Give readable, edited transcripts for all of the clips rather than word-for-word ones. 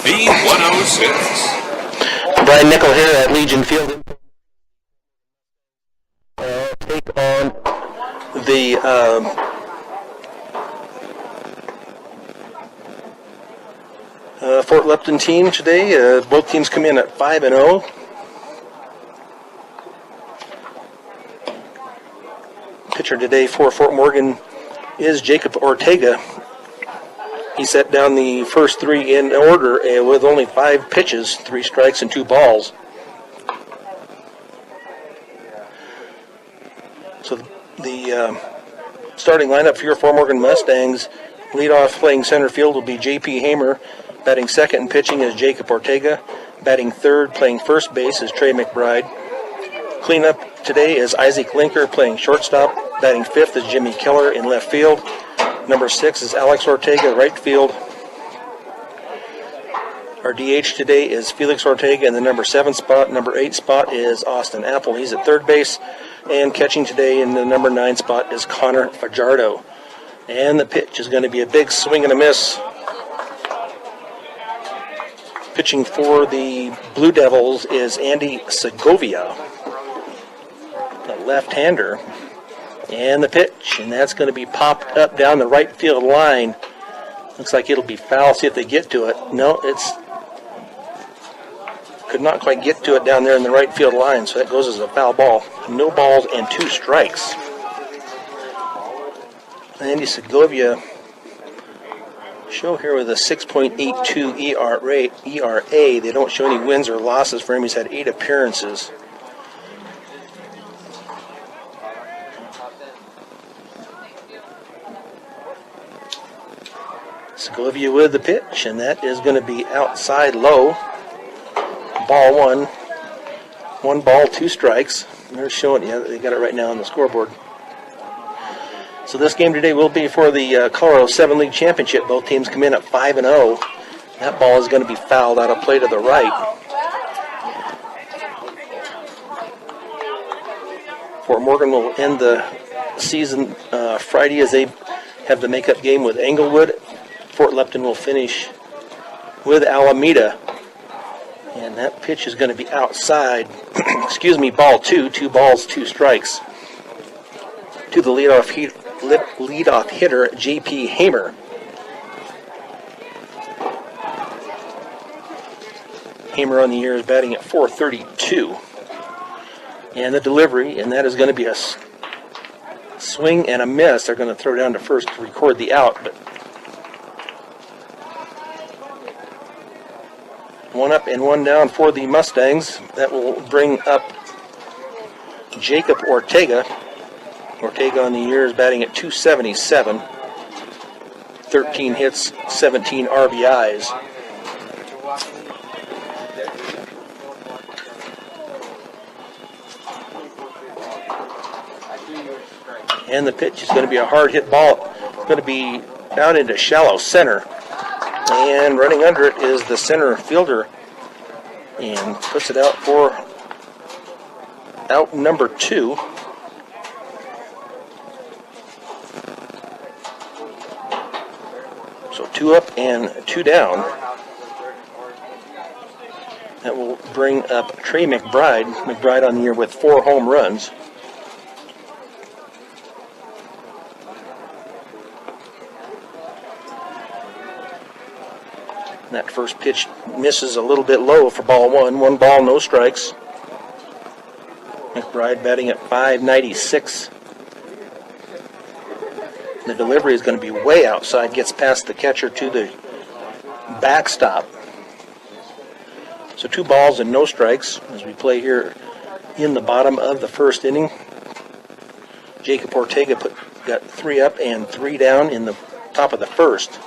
B106. Brian Nickel here at Legion Field. Take on the Fort Lupton team today. Both teams come in at 5-0. Pitcher today for Fort Morgan is Jacob Ortega. He set down the first three in order with only 5 pitches, 3 strikes and 2 balls. So the starting lineup for your Fort Morgan Mustangs, leadoff playing center field will be J.P. Hamer. Batting second and pitching is Jacob Ortega. Batting third, playing first base, is Trey McBride. Cleanup today is Isaac Linker playing shortstop. Batting fifth is Jimmy Keller in left field. Number 6 is Alex Ortega, right field. Our DH today is Felix Ortega in the number 7 spot. Number 8 spot is Austin Apple. He's at third base. And catching today in the number 9 spot is Connor Fajardo. And the pitch is going to be a big swing and a miss. Pitching for the Blue Devils is Andy Segovia, a left-hander. And the pitch, and that's going to be popped up down the right field line. Looks like it'll be foul. See if they get to it. No, could not quite get to it down there in the right field line, so that goes as a foul ball. No balls and 2 strikes. Andy Segovia show here with a 6.82 ERA. They don't show any wins or losses for him. He's had 8 appearances. Segovia with the pitch, and that is going to be outside low. Ball 1. 1 ball, 2 strikes. They're showing, yeah, they got it right now on the scoreboard. So this game today will be for the Colorado 7 League Championship. Both teams come in at 5-0. That ball is going to be fouled out of play to the right. Fort Morgan will end the season Friday as they have the makeup game with Englewood. Fort Lupton will finish with Alameda. And that pitch is going to be outside. Excuse me, ball 2. 2 balls, 2 strikes. To the leadoff hitter, J.P. Hamer. Hamer on the year is batting at .432. And the delivery, and that is going to be a swing and a miss. They're going to throw down to first to record the out, but 1 up and 1 down for the Mustangs. That will bring up Jacob Ortega. Ortega on the year is batting at .277. 13 hits, 17 RBIs. And the pitch is going to be a hard hit ball. It's going to be out into shallow center. And running under it is the center fielder. And puts it out for out number 2. So 2 up and 2 down. That will bring up Trey McBride. McBride on the year with 4 home runs. That first pitch misses a little bit low for ball 1. 1 ball, no strikes. McBride batting at .596. The delivery is going to be way outside, gets past the catcher to the backstop. So 2 balls and no strikes as we play here in the bottom of the first inning. Jacob Ortega got 3 up and 3 down in the top of the first.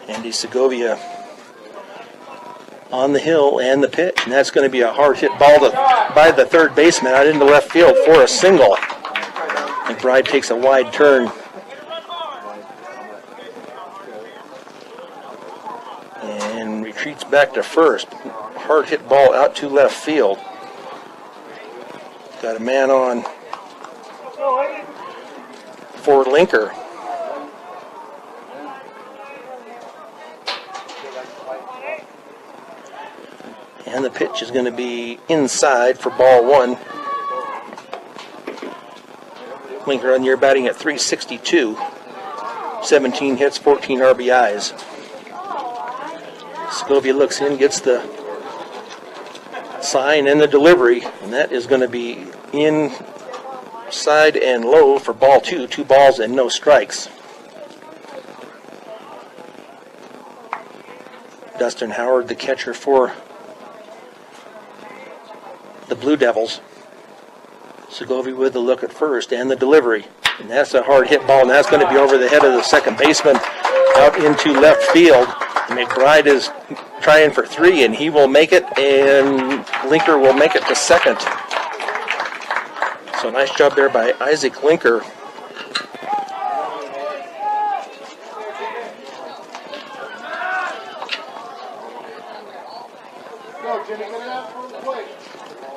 Andy Segovia on the hill and the pitch, and that's going to be a hard hit ball by the third baseman out into left field for a single. McBride takes a wide turn. And retreats back to first. Hard hit ball out to left field. Got a man on for Linker. And the pitch is going to be inside for ball one. Linker on the year batting at .362. 17 hits, 14 RBIs. Segovia looks in, gets the sign and the delivery, and that is going to be inside and low for ball two. 2 balls and no strikes. Dustin Howard, the catcher for the Blue Devils. Segovia with the look at first and the delivery. And that's a hard hit ball, and that's going to be over the head of the second baseman out into left field. McBride is trying for 3, and he will make it, and Linker will make it to second. So nice job there by Isaac Linker.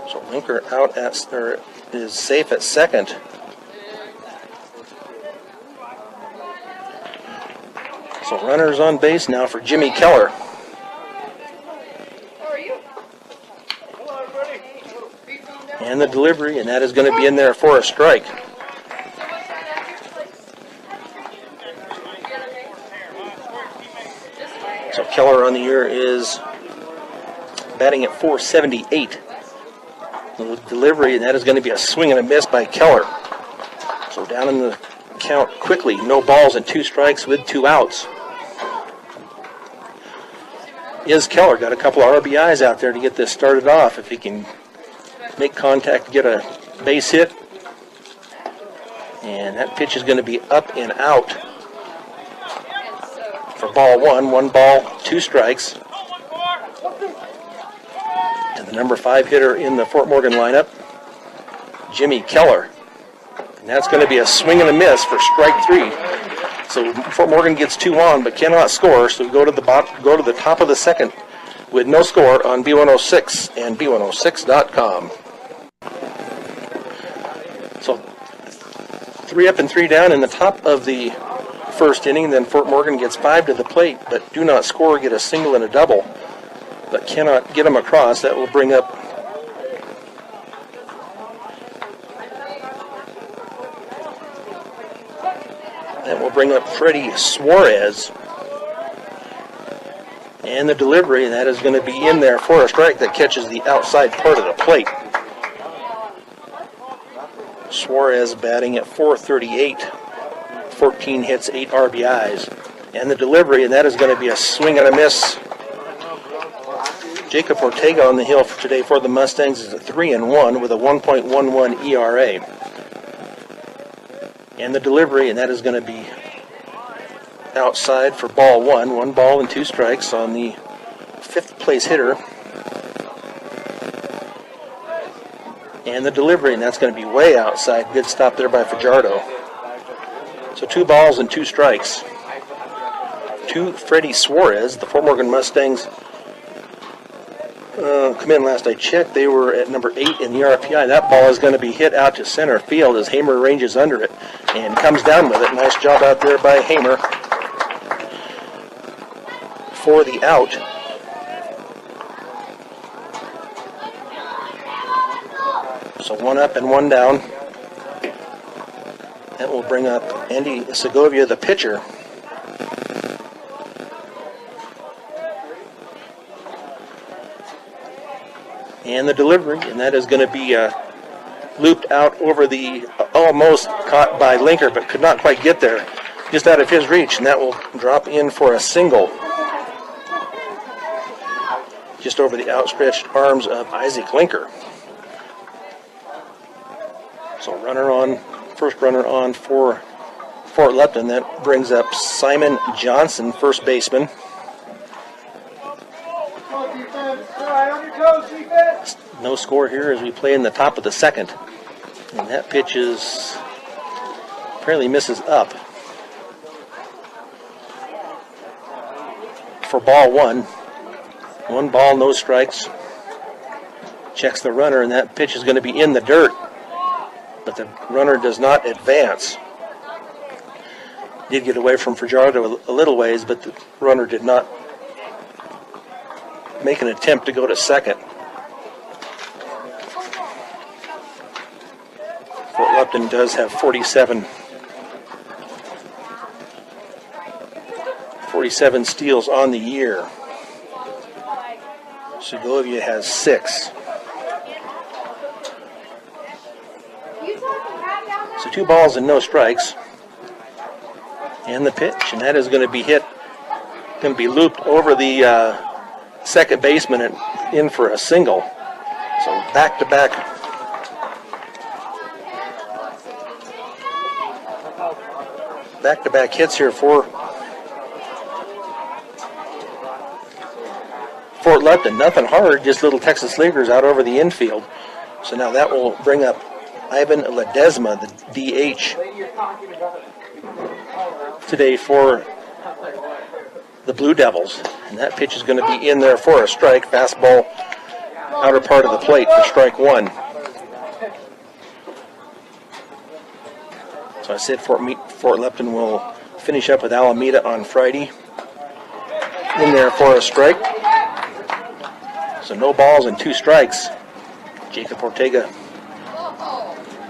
So Linker out is safe at second. So runners on base now for Jimmy Keller. How are you? Hello, everybody. And the delivery, and that is going to be in there for a strike. So Keller on the year is batting at .478. The delivery, and that is going to be a swing and a miss by Keller. So down in the count quickly, no balls and 2 strikes with 2 outs. Is Keller got a couple of RBIs out there to get this started off. If he can make contact, get a base hit. And that pitch is going to be up and out for ball 1. 1 ball, 2 strikes. And the number 5 hitter in the Fort Morgan lineup, Jimmy Keller. And that's going to be a swing and a miss for strike 3. So Fort Morgan gets 2 on, but cannot score. So we go to the top of the second with no score on B106 and B106.com. So 3 up and 3 down in the top of the first inning. Then Fort Morgan gets 5 to the plate, but do not score, get a single and a double, but cannot get them across. That will bring up Freddie Suarez. And the delivery, and that is going to be in there for a strike that catches the outside part of the plate. Suarez batting at .438, 14 hits, 8 RBIs. And the delivery, and that is going to be a swing and a miss. Jacob Ortega on the hill for today for the Mustangs is a 3-1 with a 1.11 ERA. And the delivery, and that is going to be outside for ball 1. 1 ball and 2 strikes on the 5th place hitter. And the delivery, and that's going to be way outside. Good stop there by Fajardo. So 2 balls and 2 strikes to Freddie Suarez. The Fort Morgan Mustangs come in last I checked. They were at number 8 in the RPI. That ball is going to be hit out to center field as Hamer ranges under it and comes down with it. Nice job out there by Hamer for the out. So 1 up and 1 down. That will bring up Andy Segovia, the pitcher. And the delivery, and that is going to be looped out over the, almost caught by Linker, but could not quite get there. Just out of his reach, and that will drop in for a single. Just over the outstretched arms of Isaac Linker. So first runner on for Fort Lupton. That brings up Simon Johnson, first baseman. No score here as we play in the top of the second. And that pitch apparently misses up. For ball 1. 1 ball, no strikes. Checks the runner, and that pitch is going to be in the dirt. But the runner does not advance. Did get away from Fajardo a little ways, but the runner did not make an attempt to go to second. Lupton does have 47 steals on the year. Segovia has 6. So 2 balls and no strikes. And the pitch, and that is going to be hit, going to be looped over the second baseman and in for a single. So back-to-back hits here for Fort Lupton. Nothing hard, just little Texas leaguers out over the infield. So now that will bring up Ivan Ledesma, the DH, today for the Blue Devils. And that pitch is going to be in there for a strike. Fastball, outer part of the plate for strike 1. So I said Fort Lupton will finish up with Alameda on Friday. In there for a strike. So no balls and 2 strikes. Jacob Ortega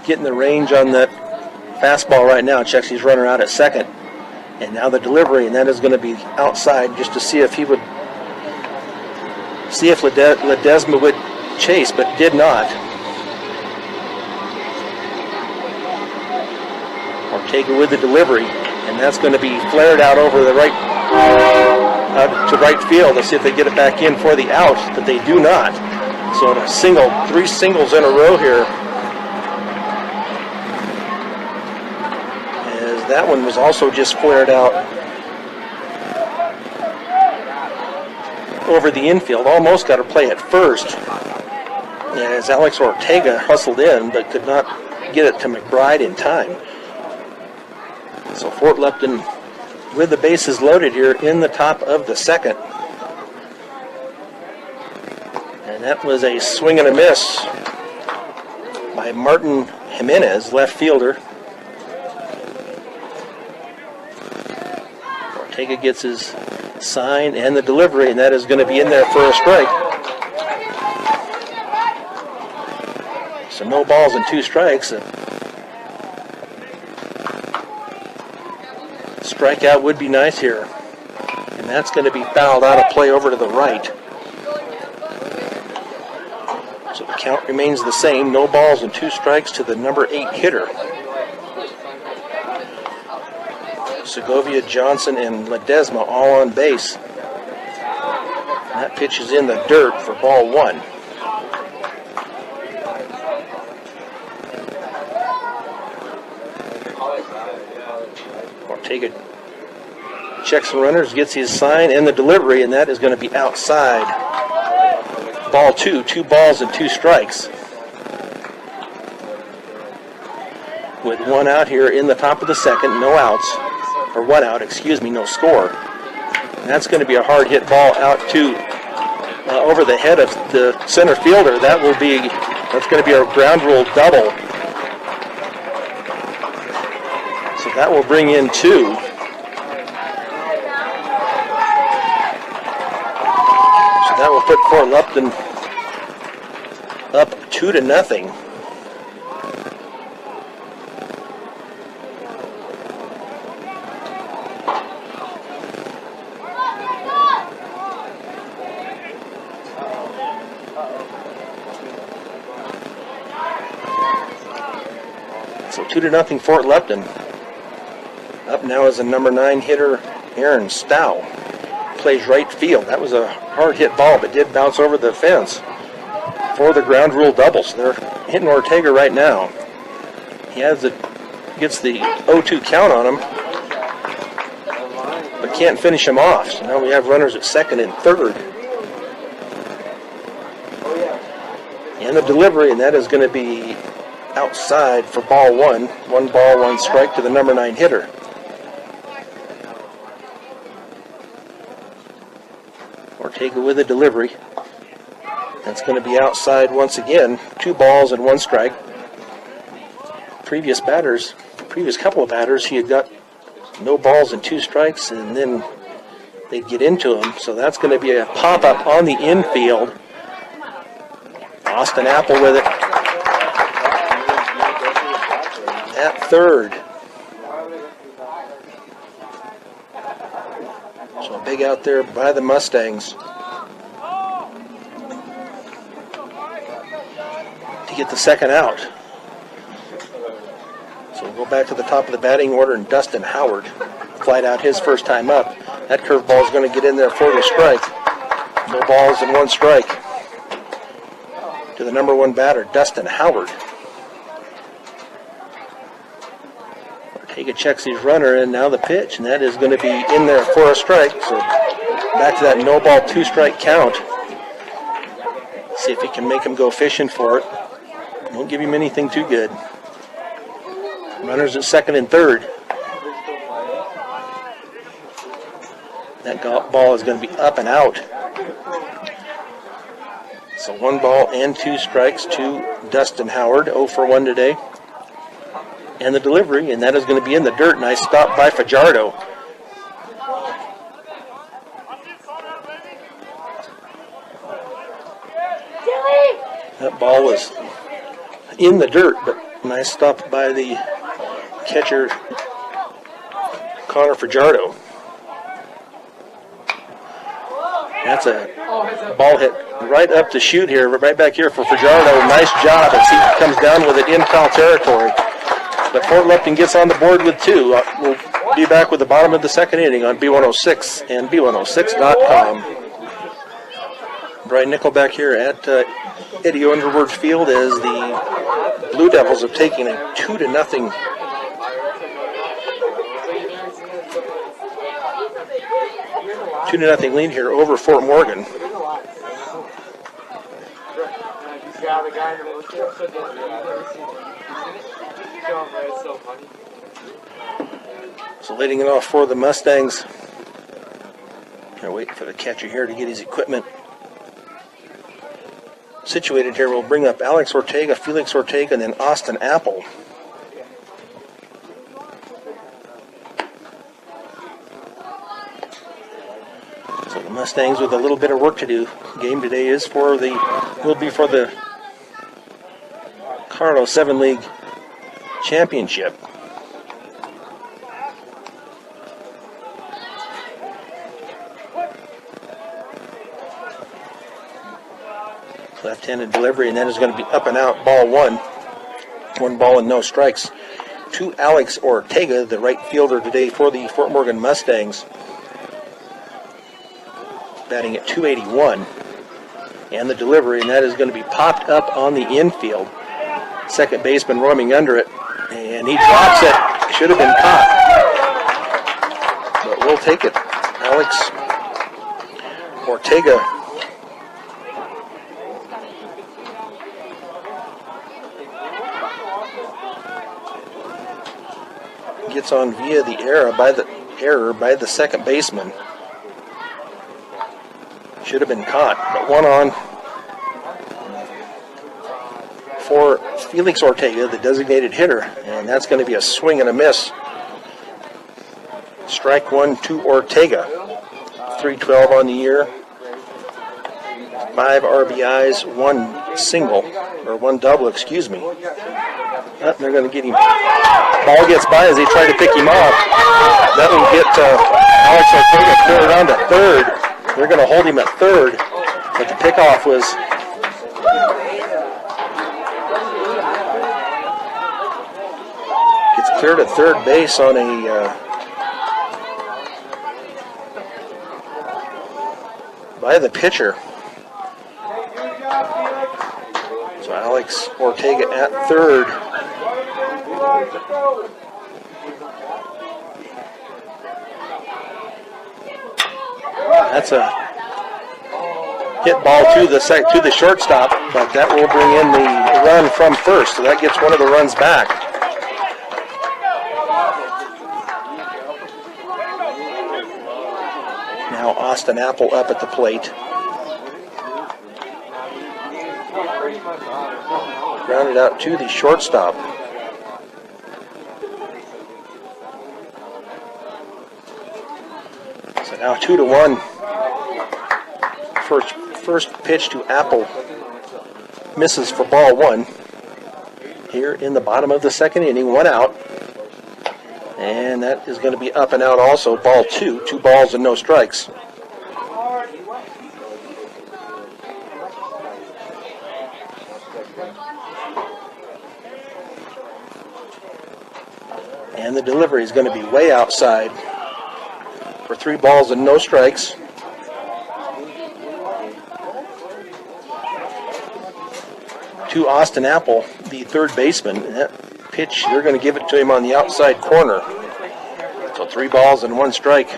getting the range on that fastball right now. Checks his runner out at second. And now the delivery, and that is going to be outside just to see if he would, Ledesma would chase, but did not. Ortega with the delivery, and that's going to be flared out over the right, to right field. Let's see if they get it back in for the out, but they do not. So a single, 3 singles in a row here. As that one was also just flared out over the infield. Almost got a play at first. As Alex Ortega hustled in, but could not get it to McBride in time. So Fort Lupton with the bases loaded here in the top of the second. And that was a swing and a miss by Martin Jimenez, left fielder. Ortega gets his sign and the delivery, and that is going to be in there for a strike. So no balls and 2 strikes. Strikeout would be nice here. And that's going to be fouled out of play over to the right. So the count remains the same. No balls and 2 strikes to the number 8 hitter. Segovia, Johnson, and Ledesma all on base. And that pitch is in the dirt for ball 1. Ortega checks the runners, gets his sign and the delivery, and that is going to be outside. Ball 2, 2 balls and 2 strikes. With 1 out here in the top of the second, no outs, or 1 out, no score. And that's going to be a hard hit ball out to over the head of the center fielder. That's going to be a ground rule double. So that will bring in 2. So that will put Fort Lupton up 2-0. So 2-0 Fort Lupton. Up now is the number 9 hitter, Aaron Stow. Plays right field. That was a hard hit ball, but did bounce over the fence for the ground rule double. So they're hitting Ortega right now. He gets the 0-2 count on him, but can't finish him off. So now we have runners at second and third. And the delivery, and that is going to be outside for ball 1. 1 ball, 1 strike to the number 9 hitter. Ortega with a delivery. That's going to be outside once again. 2 balls and 1 strike. Previous couple of batters, he had got no balls and 2 strikes, and then they'd get into him. So that's going to be a pop-up on the infield. Austin Apple with it. third. So a big out there by the Mustangs to get the second out. So we'll go back to the top of the batting order, and Dustin Howard flied out his first time up. That curveball is going to get in there for the strike. No balls and one strike to the number one batter, Dustin Howard. Ortega checks his runner, and now the pitch, and that is going to be in there for a strike. So back to that no ball, two strike count. See if he can make him go fishing for it. Won't give him anything too good. Runners at second and third. That ball is going to be up and out. So one ball and two strikes to Dustin Howard, 0 for 1 today. And the delivery, and that is going to be in the dirt. Nice stop by Fajardo. That ball was in the dirt, but nice stop by the catcher, Connor Fajardo. That's a ball hit right up the chute here, right back here for Fajardo. Nice job as he comes down with it in foul territory. But Fort Lupton gets on the board with two. We'll be back with the bottom of the second inning on B106 and B106.com. Brian Nickelback here at Eddie Underwood Field as the Blue Devils have taken a 2-0 2-0 lead here over Fort Morgan. So leading it off for the Mustangs. Gonna wait for the catcher here to get his equipment situated here. We'll bring up Alex Ortega, Felix Ortega, and then Austin Apple. So the Mustangs with a little bit of work to do. Game today is will be for the Carlo 7 League Championship. Left-handed delivery, and that is going to be up and out, ball one. One ball and no strikes to Alex Ortega, the right fielder today for the Fort Morgan Mustangs. Batting at .281. And the delivery, and that is going to be popped up on the infield. Second baseman roaming under it, and he drops it. Should have been caught. But we'll take it. Alex Ortega gets on via the error by the second baseman. Should have been caught, but one on for Felix Ortega, the designated hitter, and that's going to be a swing and a miss. Strike one to Ortega. .312 on the year. 5 RBIs, one double, excuse me. They're going to get him. Ball gets by as they try to pick him off. That will get Alex Ortega cleared on to third. They're going to hold him at third, but the pickoff was gets cleared at third base on a by the pitcher. So Alex Ortega at third. That's a hit ball to the shortstop, but that will bring in the run from first, so that gets one of the runs back. Now Austin Apple up at the plate. Grounded out to the shortstop. So now 2-1. First pitch to Apple misses for ball one. Here in the bottom of the second inning, one out. And that is going to be up and out also. Ball 2. 2 balls and no strikes. And the delivery is going to be way outside for 3 balls and no strikes. To Austin Apple, the third baseman. That pitch, they're going to give it to him on the outside corner. So 3 balls and 1 strike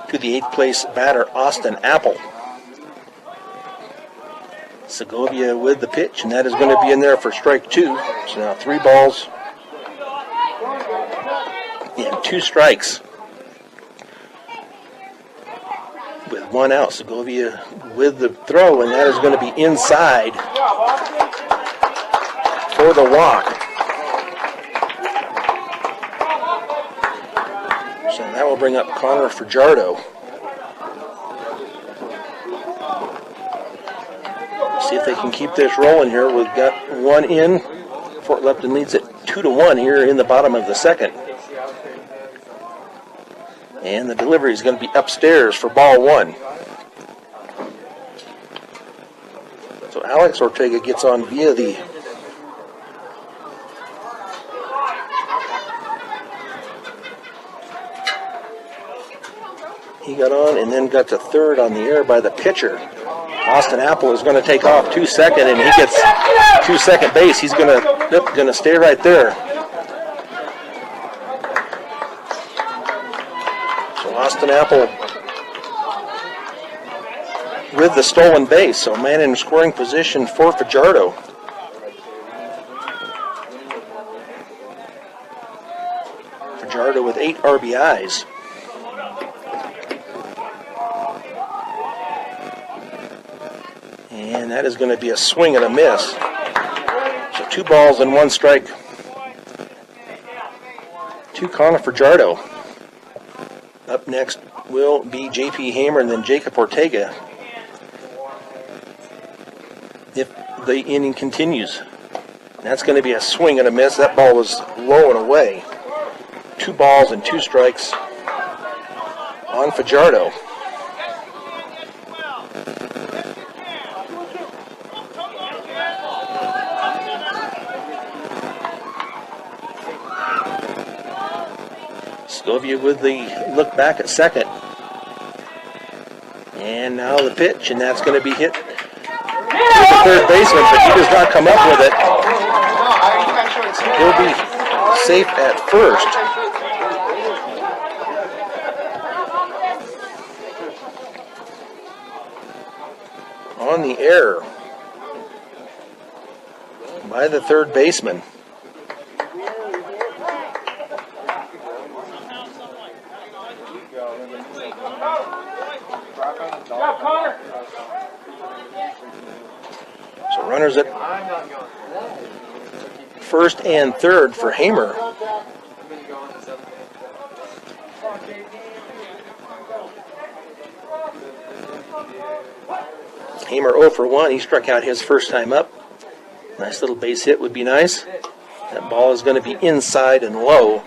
to the 8th place batter, Austin Apple. Segovia with the pitch, and that is going to be in there for strike 2. So now 3 balls and 2 strikes with 1 out. Segovia with the throw, and that is going to be inside for the walk. So that will bring up Connor Fajardo. See if they can keep this rolling here. We've got 1 in. Fort Lupton leads it 2-1 here in the bottom of the 2nd. And the delivery is going to be upstairs for ball 1. So Alex Ortega gets on via the he got on and then got to third on the air by the pitcher. Austin Apple is going to take off to second, and he gets to second base. He's going to stay right there. So Austin Apple with the stolen base. So man in scoring position for Fajardo. Fajardo with 8 RBIs. And that is going to be a swing and a miss. So 2 balls and 1 strike to Connor Fajardo. Up next will be J.P. Hamer and then Jacob Ortega. If the inning continues. That's going to be a swing and a miss. That ball was low and away. 2 balls and 2 strikes on Fajardo. Segovia with the look back at second. And now the pitch, and that's going to be hit to the third baseman, but he does not come up with it. He'll be safe at first. On the air by the third baseman. So runners at first and third for Hamer. Hamer 0 for 1. He struck out his first time up. Nice little base hit would be nice. That ball is going to be inside and low.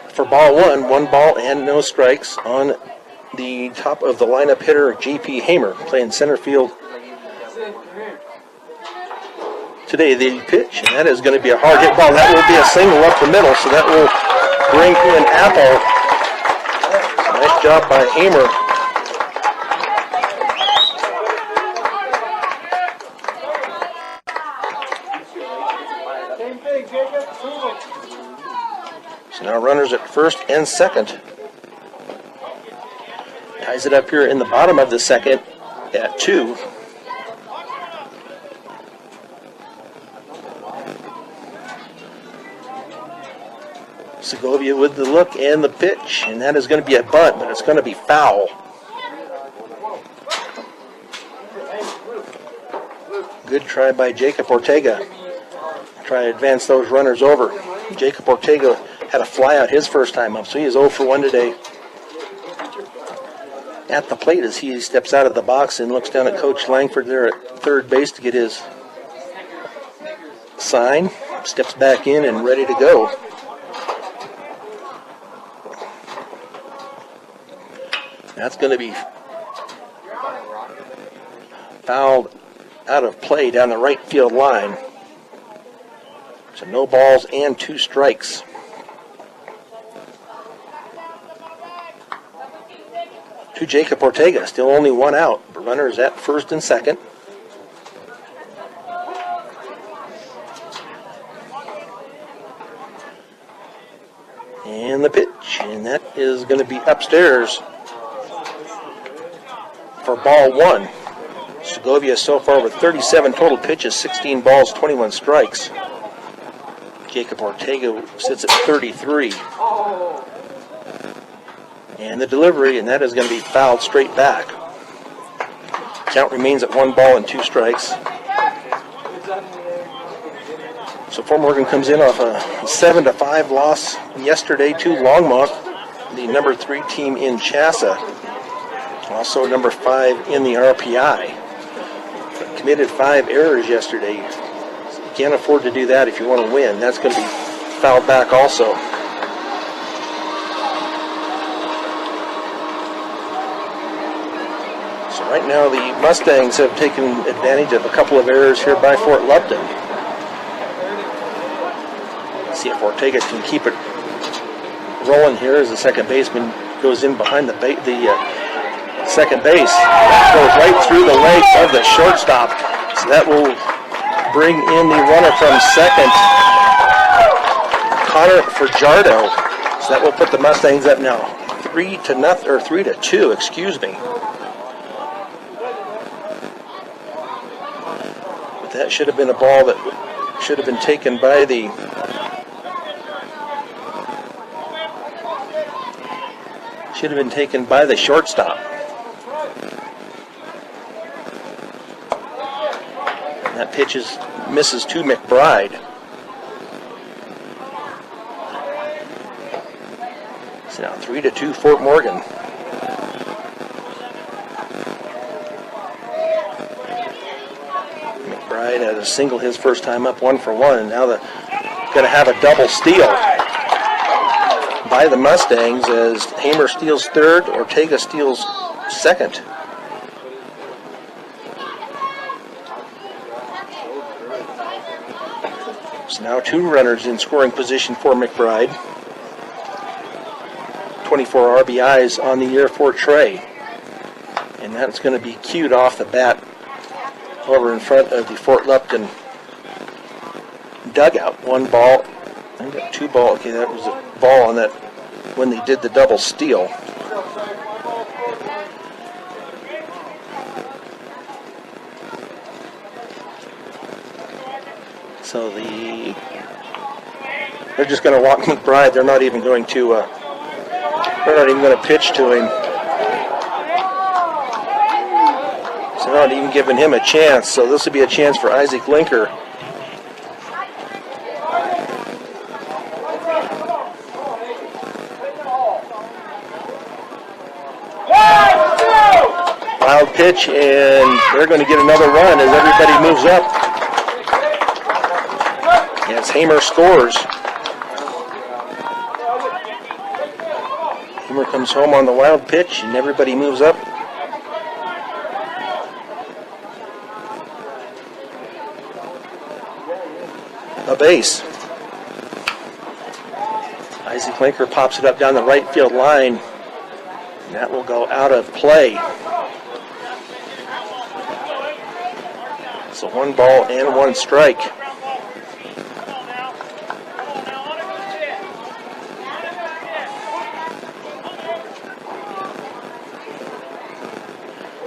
For ball 1, 1 ball and no strikes on the top of the lineup hitter, J.P. Hamer, playing center field today. The pitch, and that is going to be a hard hit ball. That will be a single up the middle, so that will bring in Apple. Nice job by Hamer. So now runners at first and second. Ties it up here in the bottom of the 2nd at 2. Segovia with the look and the pitch, and that is going to be a bunt, but it's going to be foul. Good try by Jacob Ortega. Try to advance those runners over. Jacob Ortega had a fly out his first time up, so he is 0 for 1 today. At the plate as he steps out of the box and looks down at Coach Langford there at third base to get his sign, steps back in and ready to go. That's going to be fouled out of play down the right field line. So no balls and 2 strikes. To Jacob Ortega, still only 1 out. Runners at first and second. And the pitch, and that is going to be upstairs for ball 1. Segovia so far with 37 total pitches, 16 balls, 21 strikes. Jacob Ortega sits at 33. And the delivery, and that is going to be fouled straight back. Count remains at 1 ball and 2 strikes. So Fort Morgan comes in off a 7-5 loss yesterday to Longmont, the number 3 team in CHASA. Also number 5 in the RPI. But committed 5 errors yesterday. So you can't afford to do that if you want to win. That's going to be fouled back also. So right now the Mustangs have taken advantage of a couple of errors here by Fort Lupton. See if Ortega can keep it rolling here as the second baseman goes in behind the second base. That goes right through the leg of the shortstop. So that will bring in the runner from second, Connor Fajardo. So that will put the Mustangs up now 3-2, excuse me. But that should have been a ball that should have been taken by the shortstop. And that pitch misses to McBride. So now 3-2 Fort Morgan. McBride had a single his first time up 1-for-1, and now they're going to have a double steal by the Mustangs as Hamer steals third, Ortega steals second. So now 2 runners in scoring position for McBride. 24 RBIs on the year for Trey. And that's going to be cued off the bat over in front of the Fort Lupton dugout. 1 ball. I got 2 ball. Okay, that was a ball on that when they did the double steal. So they're just going to walk McBride. They're not even going to. They're not even going to pitch to him. So they're not even giving him a chance. So this will be a chance for Isaac Linker. Wild pitch, and they're going to get another run as everybody moves up. As Hamer scores. Hamer comes home on the wild pitch, and everybody moves up. A base. Isaac Linker pops it up down the right field line. And that will go out of play. So 1 ball and 1 strike.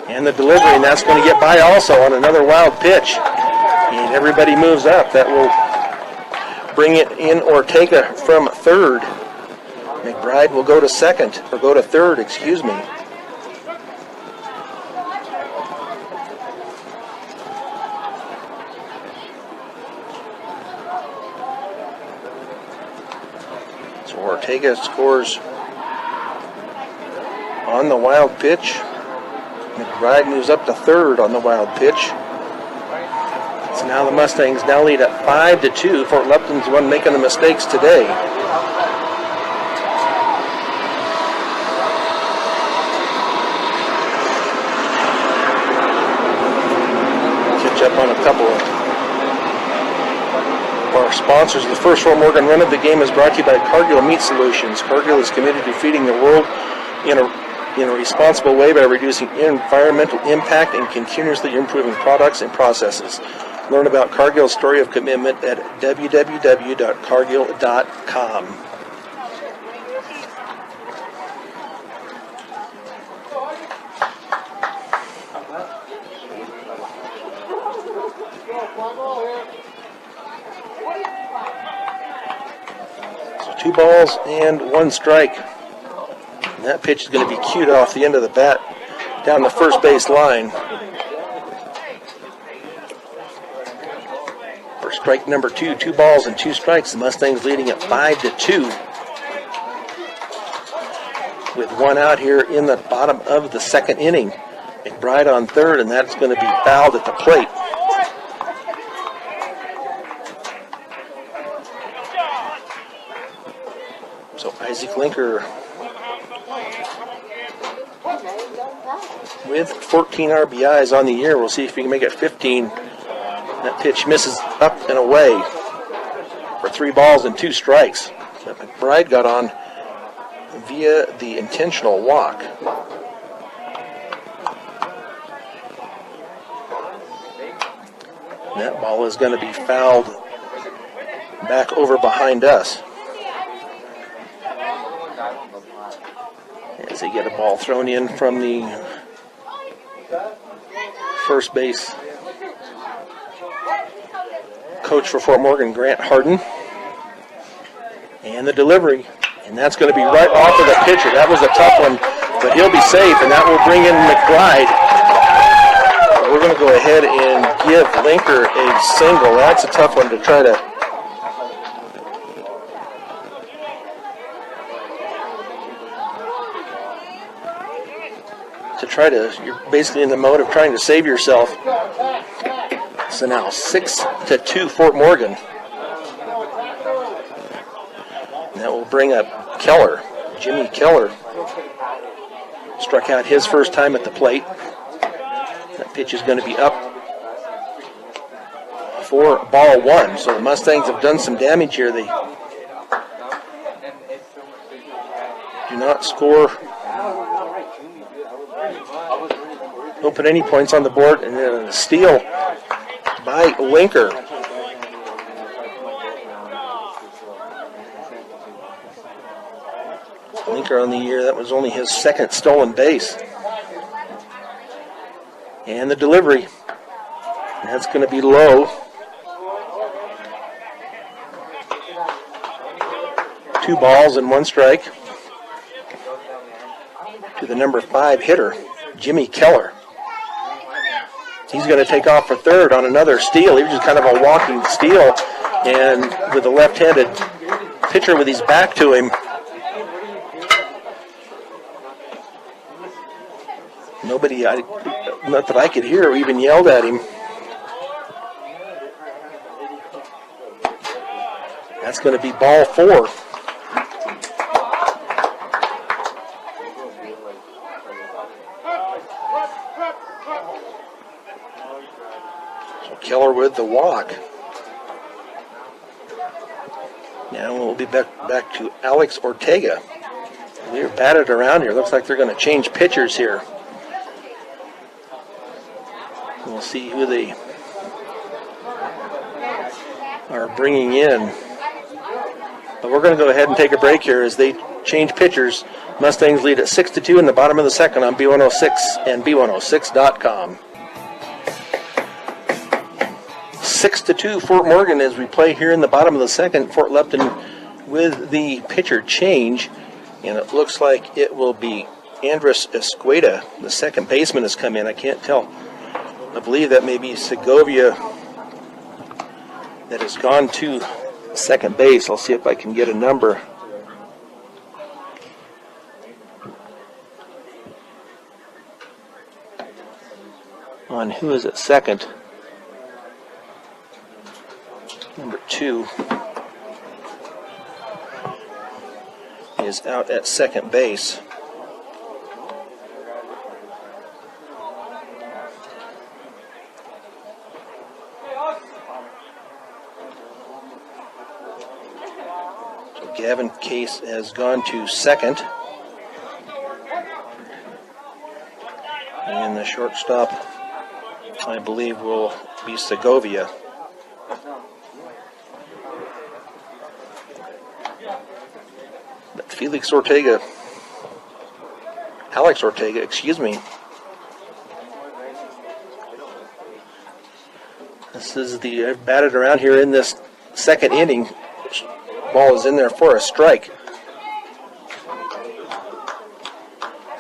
And the delivery, and that's going to get by also on another wild pitch. And everybody moves up. That will bring it in Ortega from third. McBride will go to second, or go to third, excuse me. So Ortega scores on the wild pitch. McBride moves up to third on the wild pitch. So Now the Mustangs now lead at 5-2. Fort Lupton's the one making the mistakes today. Catch up on a couple of our sponsors. The first Fort Morgan run of the game is brought to you by Cargill Meat Solutions. Cargill is committed to feeding the world in a responsible way by reducing environmental impact and continuously improving products and processes. Learn about Cargill's story of commitment at www.cargill.com. So 2 balls and 1 strike. And that pitch is going to be cued off the end of the bat down the first base line. For strike number 2, 2 balls and 2 strikes. The Mustangs leading at 5-2. With 1 out here in the bottom of the 2nd inning. McBride on 3rd, and that's going to be fouled at the plate. So Isaac Linker with 14 RBIs on the year. We'll see if he can make it 15. That pitch misses up and away for 3 balls and 2 strikes. That McBride got on via the intentional walk. That ball is going to be fouled back over behind us. As they get a ball thrown in from the first base coach for Fort Morgan, Grant Harden. And the delivery. And that's going to be right off of the pitcher. That was a tough one, but he'll be safe, and that will bring in McBride. We're going to go ahead and give Linker a single. That's a tough one to try to you're basically in the mode of trying to save yourself. So now 6-2 Fort Morgan. And that will bring up Keller. Jimmy Keller struck out his first time at the plate. That pitch is going to be up for ball 1. So the Mustangs have done some damage here. They do not score, don't put any points on the board, and then a steal by Linker. Linker on the year, that was only his 2nd stolen base. And the delivery, that's going to be low. 2 balls and 1 strike to the number 5 hitter, Jimmy Keller. He's going to take off for 3rd on another steal. He was just kind of a walking steal. And with a left-handed pitcher with his back to him, nobody, not that I could hear, even yelled at him. That's going to be ball 4. Keller with the walk. Now we'll be back to Alex Ortega. We're batted around here. Looks like they're going to change pitchers here. We'll see who they are bringing in. But we're going to go ahead and take a break here as they change pitchers. Mustangs lead at 6-2 in the bottom of the 2nd on B106 and B106.com. 6-2 Fort Morgan as we play here in the bottom of the 2nd. Fort Lupton with the pitcher change, and it looks like it will be Andres Escueda. The 2nd baseman has come in. I can't tell. I believe that may be Segovia that has gone to 2nd base. I'll see if I can get a number. On who is at 2nd. 2 is out at second base. So Gavin Case has gone to second. And the shortstop, I believe, will be Segovia. But Alex Ortega, excuse me. This is the batted around here in this second inning. Ball is in there for a strike.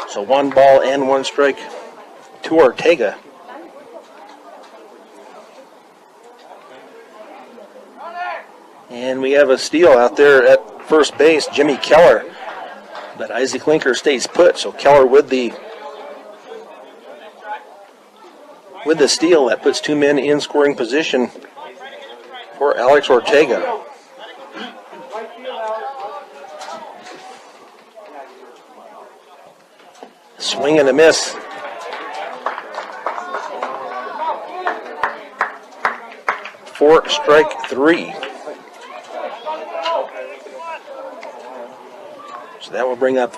So 1 ball and 1 strike to Ortega. And we have a steal out there at first base, Jimmy Keller. But Isaac Linker stays put, so Keller with the steal. That puts 2 men in scoring position for Alex Ortega. Swing and a miss. For strike 3. So that will bring up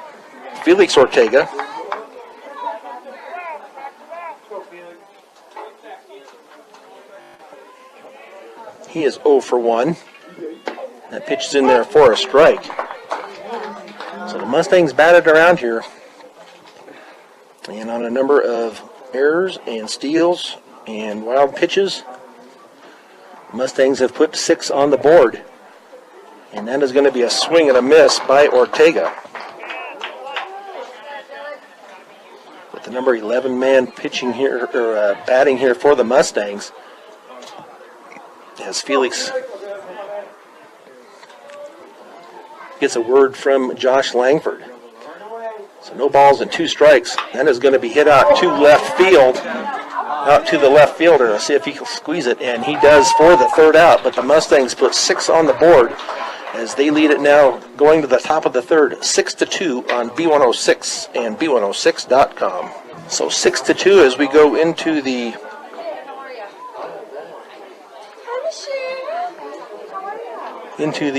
Felix Ortega. He is 0 for 1. That pitch is in there for a strike. So the Mustangs batted around here. And on a number of errors and steals and wild pitches, Mustangs have put 6 on the board. And that is going to be a swing and a miss by Ortega. With the number 11 man pitching here, or batting here for the Mustangs, as Felix gets a word from Josh Langford. So no balls and 2 strikes. That is going to be hit out to left field. Out to the left fielder. Let's see if he can squeeze it, and he does for the 3rd out, but the Mustangs put 6 on the board as they lead it now going to the top of the 3rd, 6-2 on B106 and B106.com. So 6-2 as we go into the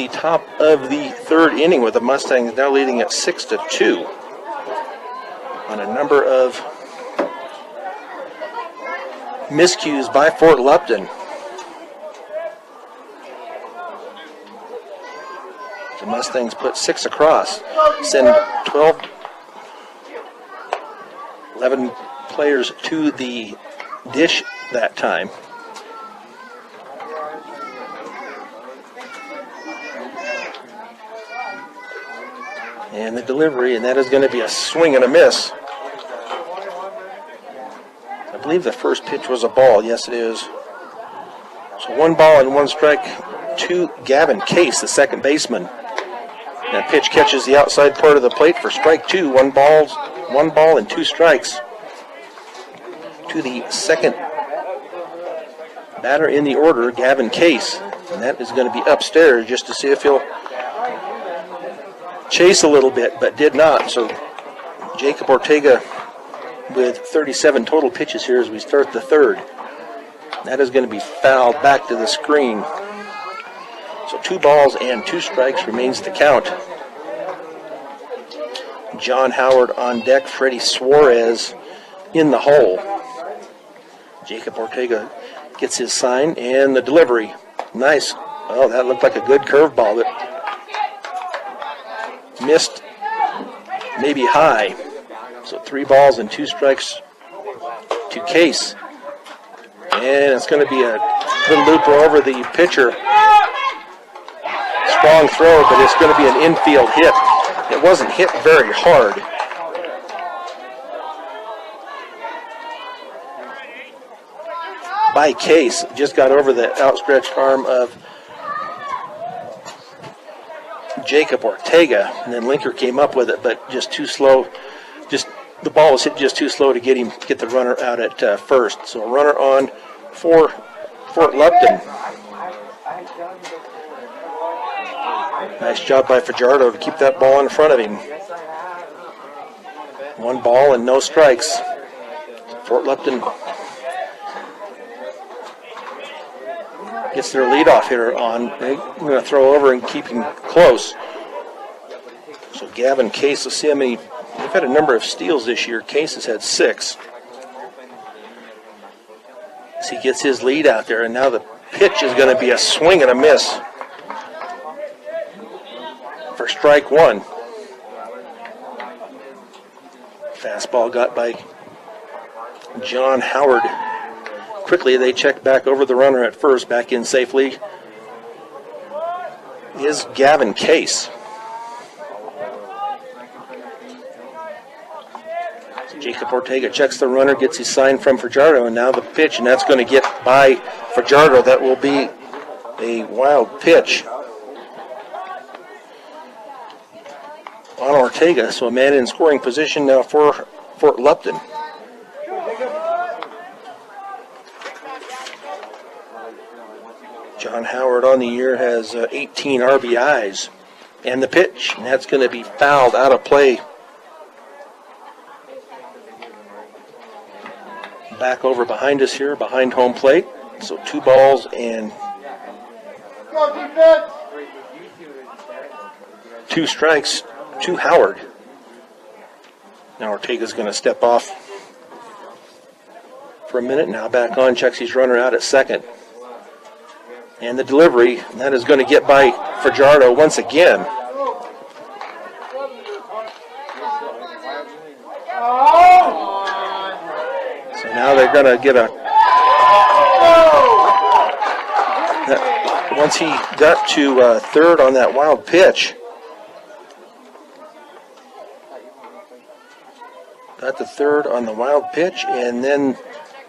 top of the 3rd inning, with the Mustangs now leading at 6-2 on a number of miscues by Fort Lupton. The Mustangs put 6 across, send 11 players to the dish that time. And the delivery, and that is going to be a swing and a miss. I believe the first pitch was a ball. Yes, it is. So 1 ball and 1 strike to Gavin Case, the second baseman. That pitch catches the outside part of the plate for strike 2. 1 ball and 2 strikes to the second batter in the order, Gavin Case. And that is going to be upstairs just to see if he'll chase a little bit, but did not. So Jacob Ortega with 37 total pitches here as we start the 3rd. That is going to be fouled back to the screen. So 2 balls and 2 strikes remains the count. John Howard on deck, Freddie Suarez in the hole. Jacob Ortega gets his sign, and the delivery. Nice. Oh, that looked like a good curveball, but missed maybe high. So 3 balls and 2 strikes to Case. And it's going to be a little looper over the pitcher. Strong throw, but it's going to be an infield hit. It wasn't hit very hard. By Case, just got over the outstretched arm of Jacob Ortega, and then Linker came up with it, but just too slow. Just the ball was hit just too slow to get the runner out at first. So a runner on for Fort Lupton. Nice job by Fajardo to keep that ball in front of him. 1 ball and no strikes. Fort Lupton gets their leadoff hitter on. They're going to throw over and keep him close. So Gavin Case, let's see how many. They've had a number of steals this year. Case has had 6. As he gets his lead out there, and now the pitch is going to be a swing and a miss for strike 1. Fastball got by John Howard. Quickly, they check back over the runner at first. Back in safely is Gavin Case. Jacob Ortega checks the runner, gets his sign from Fajardo, and now the pitch, and that's going to get by Fajardo. That will be a wild pitch on Ortega. So a man in scoring position now for Fort Lupton. John Howard on the year has 18 RBIs. And the pitch, and that's going to be fouled out of play. Back over behind us here, behind home plate. So 2 balls and 2 strikes to Howard. Now Ortega's going to step off for a minute. Now back on, checks his runner out at second. And the delivery, and that is going to get by Fajardo once again. So now they're going to get once he got to third on that wild pitch. Got to third on the wild pitch, and then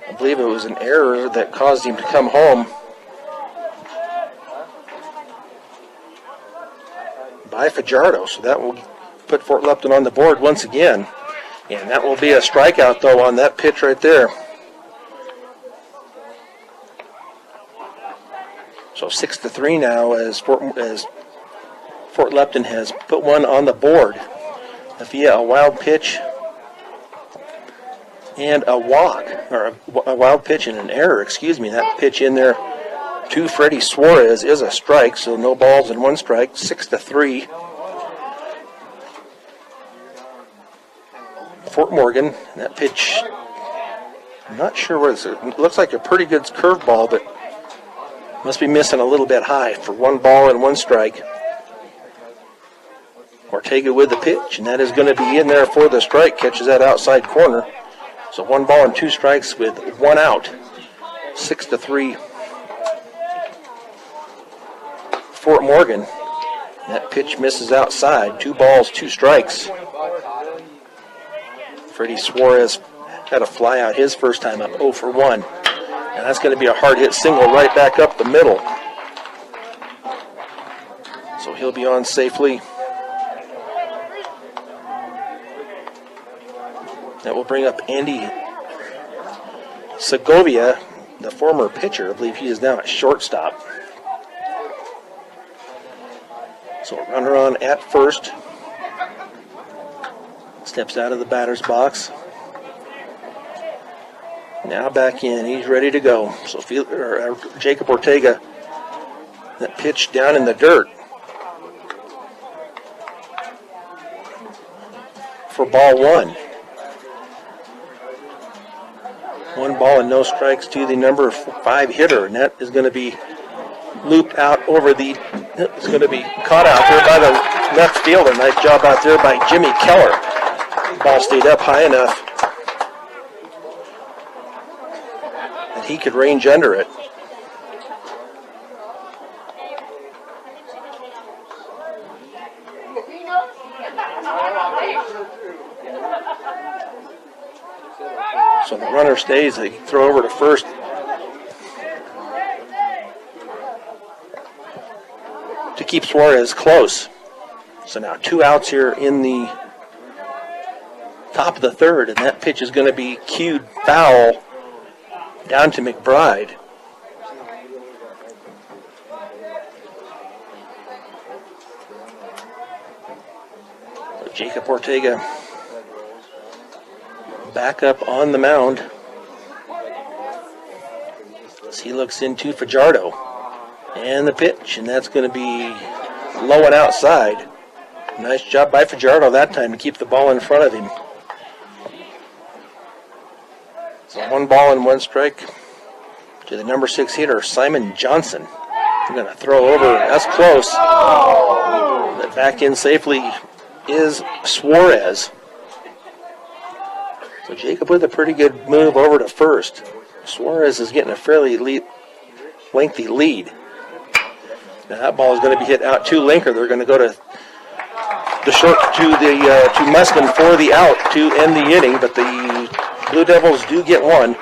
I believe it was an error that caused him to come home by Fajardo. So that will put Fort Lupton on the board once again. And that will be a strikeout, though, on that pitch right there. So 6-3 now as Fort Lupton has put one on the board via a wild pitch and a walk, or a wild pitch and an error, excuse me. That pitch in there to Freddie Suarez is a strike, so no balls and 1 strike, 6-3. Fort Morgan, that pitch, I'm not sure what it looks like a pretty good curveball, but must be missing a little bit high for 1 ball and 1 strike. Ortega with the pitch, and that is going to be in there for the strike, catches that outside corner. So 1 ball and 2 strikes with 1 out, 6-3. Fort Morgan, that pitch misses outside, 2 balls, 2 strikes. Freddie Suarez had a fly out his first time up, 0 for 1. And that's going to be a hard hit single right back up the middle. So he'll be on safely. That will bring up Andy Segovia, the former pitcher. I believe he is now at shortstop. So a runner on at first. Steps out of the batter's box. Now back in. He's ready to go. So Jacob Ortega, that pitch down in the dirt for ball 1. 1 ball and no strikes to the number 5 hitter, and that is going to be looped out over the. It's going to be caught out there by the left fielder. Nice job out there by Jimmy Keller. Ball stayed up high enough that he could range under it. So the runner stays. They throw over to first. To keep Suarez close. So now 2 outs here in the top of the third, and that pitch is going to be cued foul down to McBride. Jacob Ortega back up on the mound as he looks into Fajardo. And the pitch, and that's going to be low and outside. Nice job by Fajardo that time to keep the ball in front of him. So 1 ball and 1 strike to the number 6 hitter, Simon Johnson. We're going to throw over. That's close. But back in safely is Suarez. So Jacob with a pretty good move over to first. Suarez is getting a fairly lengthy lead. Now that ball is going to be hit out to Linker. They're going to go to the short to Muskin for the out to end the inning, but the Blue Devils do get one.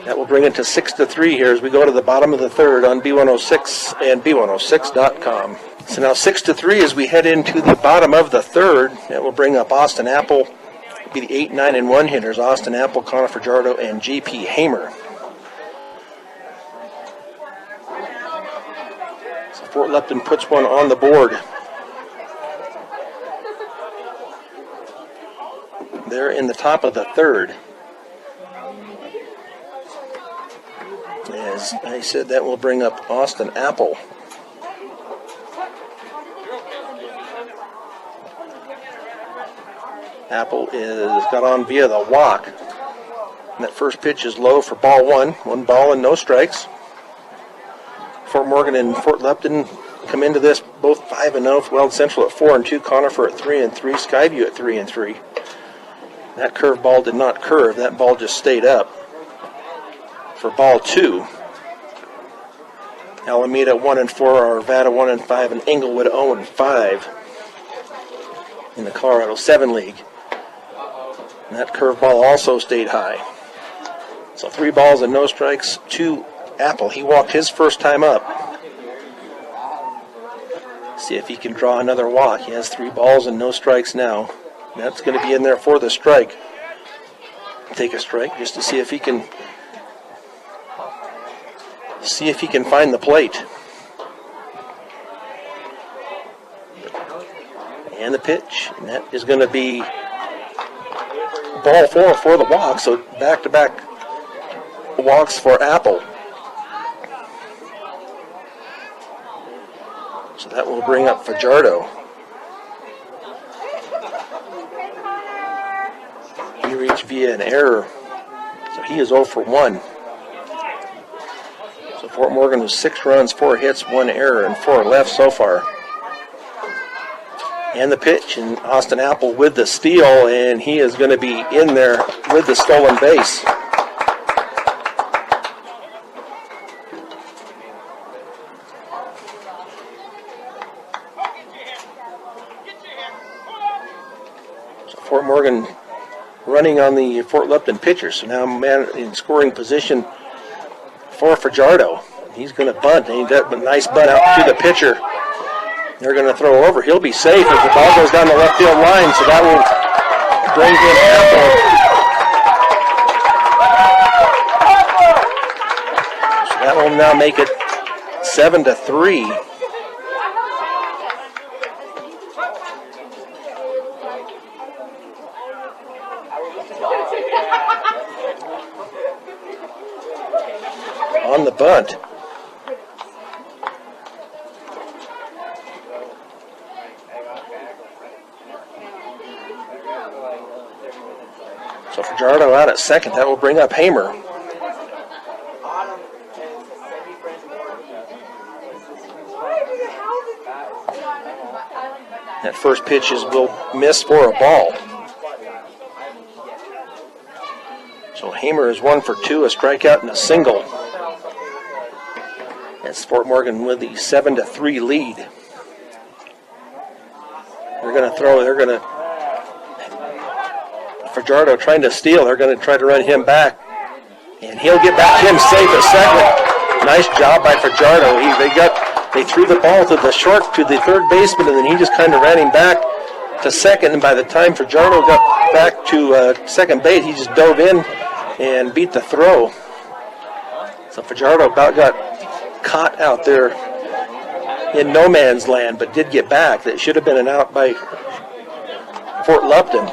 That will bring it to 6-3 here as we go to the bottom of the third on B106 and B106.com. So now 6-3 as we head into the bottom of the third. That will bring up Austin Apple. It'll be the 8, 9, and 1 hitters, Austin Apple, Connor Fajardo, and J.P. Hamer. So Fort Lupton puts one on the board. They're in the top of the third. As I said, that will bring up Austin Apple. Apple got on via the walk. And that first pitch is low for ball 1. 1 ball and no strikes. Fort Morgan and Fort Lupton come into this both 5-0. Weld Central at 4-2. Conifer at 3-3. Skyview at 3-3. That curve ball did not curve. That ball just stayed up. For ball 2, Alameda 1-4, Arvada 1-5, and Englewood 0-5 in the Colorado 7 League. And that curveball also stayed high. So 3 balls and no strikes to Apple. He walked his first time up. See if he can draw another walk. He has 3 balls and no strikes now. And that's going to be in there for the strike. Take a strike just to see if he can find the plate. And the pitch, and that is going to be ball 4 for the walk, so back-to-back walks for Apple. So that will bring up Fajardo. He reached via an error, so he is 0 for 1. So Fort Morgan was 6 runs, 4 hits, 1 error, and 4 left so far. And the pitch, and Austin Apple with the steal, and he is going to be in there with the stolen base. So Fort Morgan running on the Fort Lupton pitcher, so now man in scoring position for Fajardo. He's going to bunt, and he got a nice bunt out to the pitcher. They're going to throw over. He'll be safe as the ball goes down the left field line, so that will bring in Apple. So that will now make it 7-3. On the bunt. So Fajardo out at second. That will bring up Hamer. That first pitch will miss for a ball. So Hamer is 1 for 2, a strikeout and a single. That's Fort Morgan with the 7-3 lead. They're going to throw. Fajardo trying to steal. They're going to try to run him back. And he'll get back him safe at second. Nice job by Fajardo. They threw the ball to the third baseman, and then he just kind of ran him back to second. And by the time Fajardo got back to second base, he just dove in and beat the throw. So Fajardo about got caught out there in no man's land, but did get back. That should have been an out by Fort Lupton.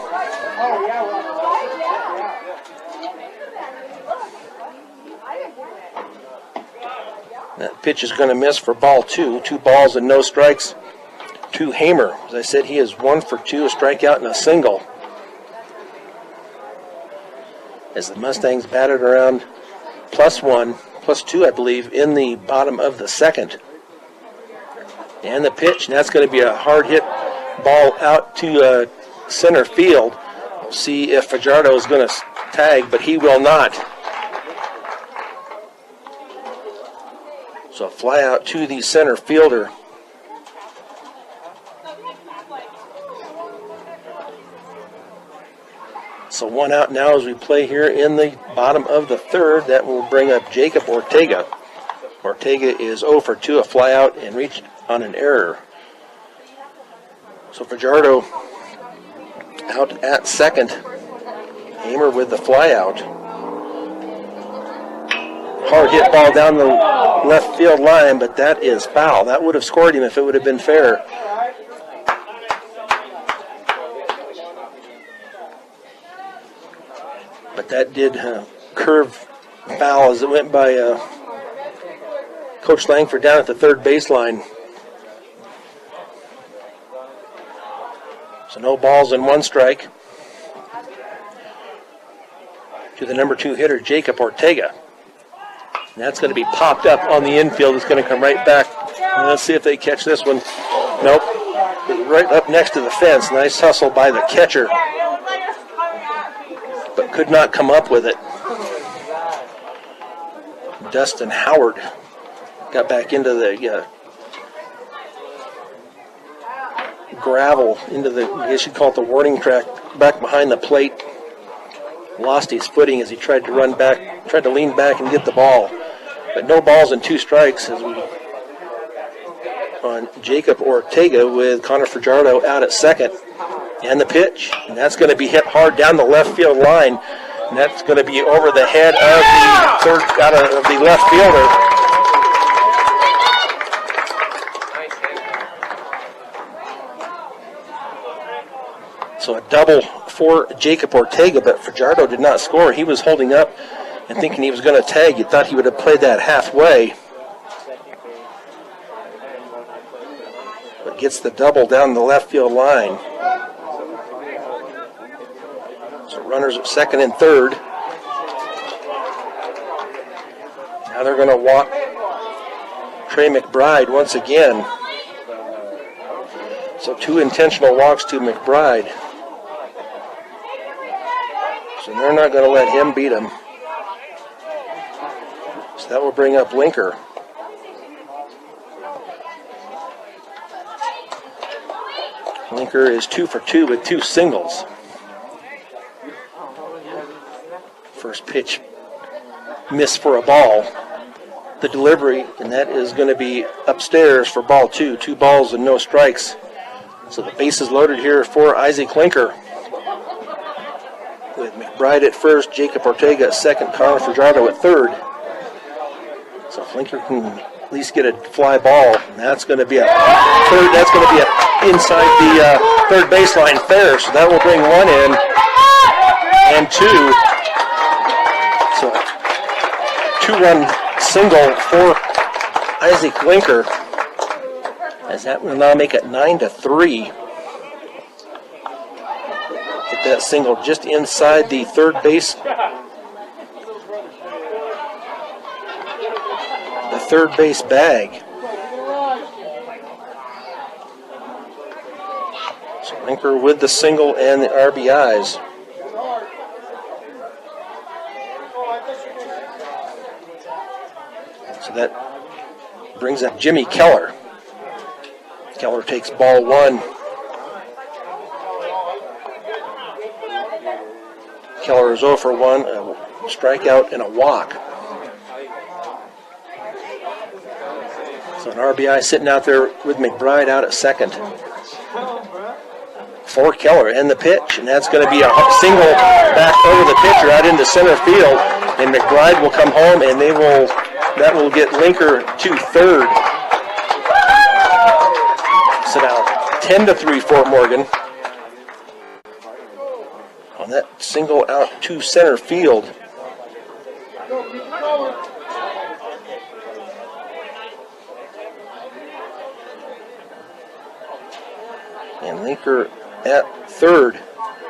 That pitch is going to miss for ball 2. 2 balls and no strikes to Hamer. As I said, he is 1 for 2, a strikeout and a single. As the Mustangs batted around +1, +2, I believe, in the bottom of the second. And the pitch, and that's going to be a hard hit ball out to center field. We'll see if Fajardo is going to tag, but he will not. So a fly out to the center fielder. So 1 out now as we play here in the bottom of the third. That will bring up Jacob Ortega. Ortega is 0 for 2, a fly out and reached on an error. So Fajardo out at second. Hamer with the fly out. Hard hit ball down the left field line, but that is foul. That would have scored him if it would have been fair. But that did curve foul as it went by Coach Langford down at the third baseline. So no balls and 1 strike to the number 2 hitter, Jacob Ortega. And that's going to be popped up on the infield. It's going to come right back. Let's see if they catch this one. Nope. Right up next to the fence. Nice hustle by the catcher, but could not come up with it. Dustin Howard got back into the gravel, into the, I guess you'd call it the warning track, back behind the plate. Lost his footing as he tried to run back, tried to lean back and get the ball. But no balls and 2 strikes as we on Jacob Ortega with Connor Fajardo out at second. And the pitch, and that's going to be hit hard down the left field line, and that's going to be over the head of the third, out of the left fielder. So a double for Jacob Ortega, but Fajardo did not score. He was holding up and thinking he was going to tag. You thought he would have played that halfway, but gets the double down the left field line. So runners at second and third. Now they're going to walk Trey McBride once again. So 2 intentional walks to McBride. So they're not going to let him beat him. So that will bring up Linker. Linker is 2 for 2 with 2 singles. First pitch missed for a ball. The delivery, and that is going to be upstairs for ball 2. 2 balls and no strikes. So the base is loaded here for Isaac Linker. With McBride at first, Jacob Ortega at second, Connor Fajardo at third. So if Linker can at least get a fly ball, and that's going to be a third. That's going to be inside the third baseline fair. So that will bring 1 in and 2. So 2-run single for Isaac Linker, as that will now make it 9-3. Get that single just inside the third base. The third base bag. So Linker with the single and the RBIs. So that brings up Jimmy Keller. Keller takes ball 1. Keller is 0 for 1, a strikeout and a walk. So an RBI sitting out there with McBride out at second. For Keller, and the pitch, and that's going to be a single back over the pitcher out into center field, and McBride will come home, and that will get Linker to third. So now 10-3 for Morgan. on that single out to center field. And Linker at third.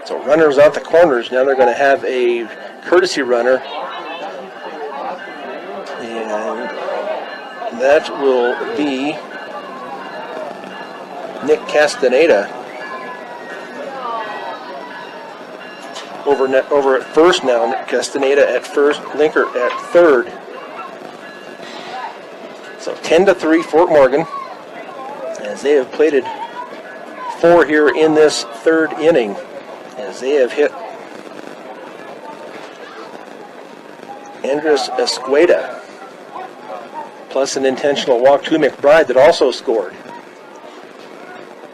So runners out the corners. Now they're going to have a courtesy runner. And that will be Nick Castaneda. Over at first now. Nick Castaneda at first. Linker at third. So 10-3 Fort Morgan, as they have plated 4 here in this third inning, as they have hit Andres Escueda, plus an intentional walk to McBride that also scored.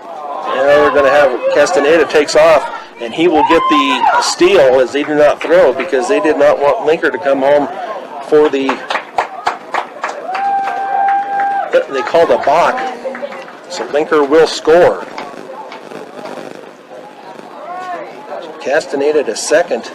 And we're going to have Castaneda takes off, and he will get the steal as they do not throw, because they did not want Linker to come home for the, they called a balk. So Linker will score. So Castaneda to second.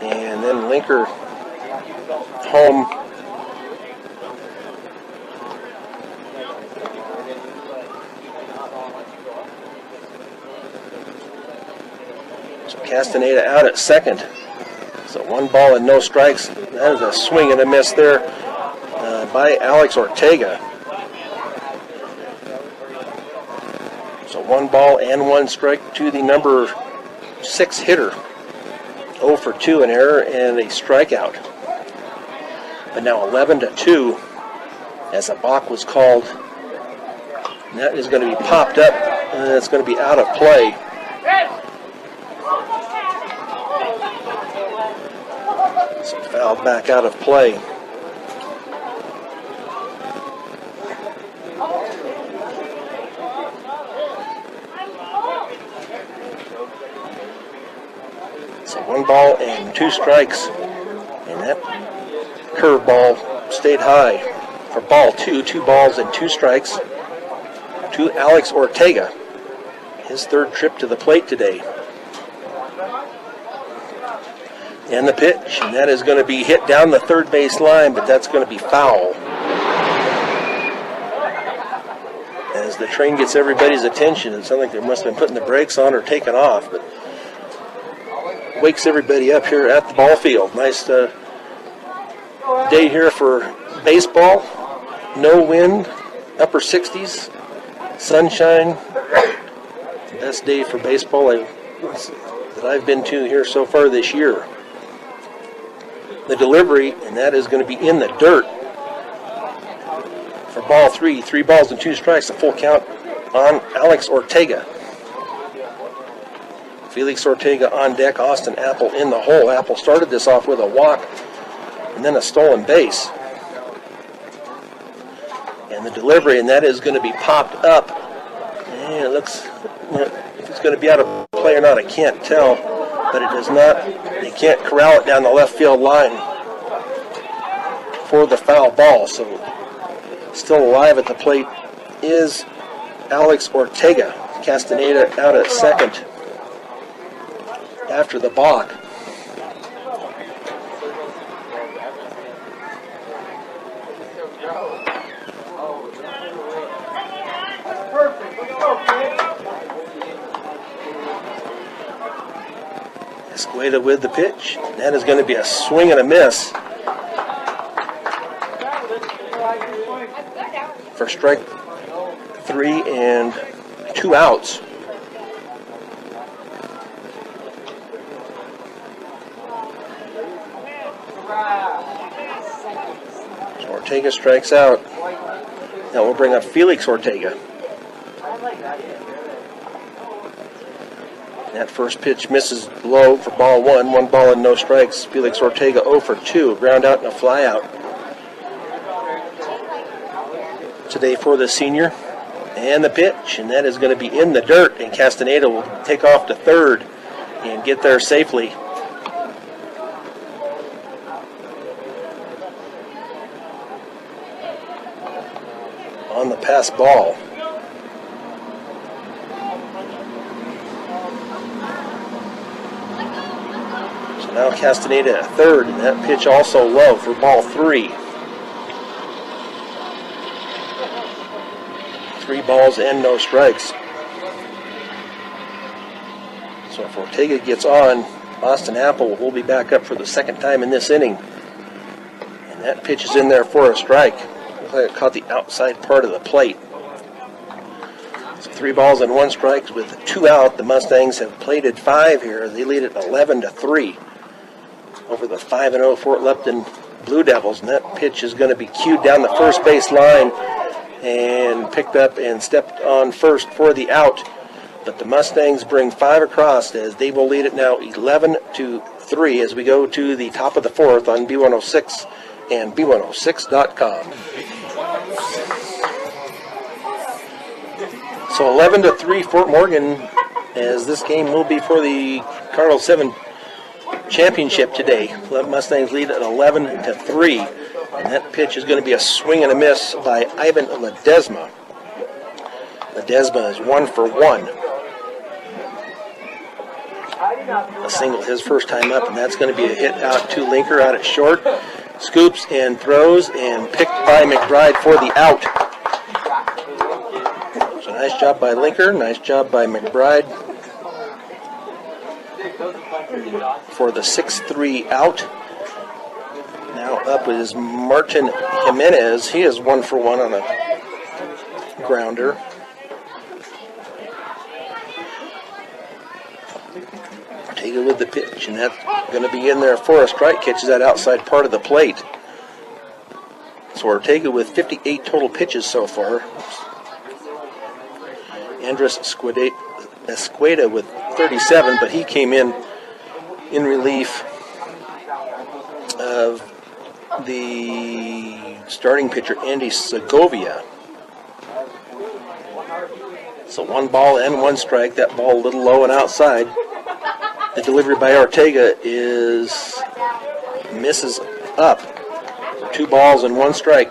And then Linker home. So Castaneda out at second. So 1 ball and no strikes. That is a swing and a miss there by Alex Ortega. So 1 ball and 1 strike to the number 6 hitter. 0 for 2, an error and a strikeout. But now 11-2 as a balk was called. And that is going to be popped up, and it's going to be out of play. So fouled back out of play. So 1 ball and 2 strikes, and that curveball stayed high for ball 2. 2 balls and 2 strikes to Alex Ortega. His 3rd trip to the plate today. And the pitch, and that is going to be hit down the third base line, but that's going to be foul. As the train gets everybody's attention, it sounds like they must have been putting the brakes on or taking off, but wakes everybody up here at the ball field. Nice day here for baseball. No wind, upper 60s, sunshine. Best day for baseball that I've been to here so far this year. The delivery, and that is going to be in the dirt for ball 3. 3 balls and 2 strikes, a full count on Alex Ortega. Felix Ortega on deck, Austin Apple in the hole. Apple started this off with a walk and then a stolen base. And the delivery, and that is going to be popped up. And it looks, if it's going to be out of play or not, I can't tell. But it does not, they can't corral it down the left field line for the foul ball. So still alive at the plate is Alex Ortega. Castaneda out at second after the balk. Escueda with the pitch. That is going to be a swing and a miss for strike 3 and 2 outs. So Ortega strikes out. Now we'll bring up Felix Ortega. That first pitch misses low for ball 1. 1 ball and no strikes. Felix Ortega 0 for 2. A ground out and a fly out today for the senior. And the pitch, and that is going to be in the dirt, and Castaneda will take off to third and get there safely. pass ball. So now Castaneda at third, and that pitch also low for ball 3. 3 balls and no strikes. So if Ortega gets on, Austin Apple will be back up for the second time in this inning. And that pitch is in there for a strike. Looks like it caught the outside part of the plate. So 3 balls and 1 strike with 2 out. The Mustangs have plated 5 here. They lead it 11-3 over the 5-0 Fort Lupton Blue Devils. And that pitch is going to be cued down the first base line and picked up and stepped on first for the out. But the Mustangs bring 5 across as they will lead it now 11-3 as we go to the top of the 4th on B106 and B106.com. So 11-3 Fort Morgan, as this game will be for the Cardinal 7 championship today. The Mustangs lead at 11-3, and that pitch is going to be a swing and a miss by Ivan Ledesma. Ledesma is 1 for 1. A single his first time up, and that's going to be a hit out to Linker out at short. Scoops and throws and picked by McBride for the out. So nice job by Linker, nice job by McBride for the 6-3 out. Now up is Martin Jimenez. He is 1 for 1 on a grounder. Ortega with the pitch, and that's going to be in there for a strike. Catches that outside part of the plate. So Ortega with 58 total pitches so far. Andres Escueda with 37, but he came in relief of the starting pitcher, Andy Segovia. So 1 ball and 1 strike. That ball a little low and outside. The delivery by Ortega misses up for 2 balls and 1 strike.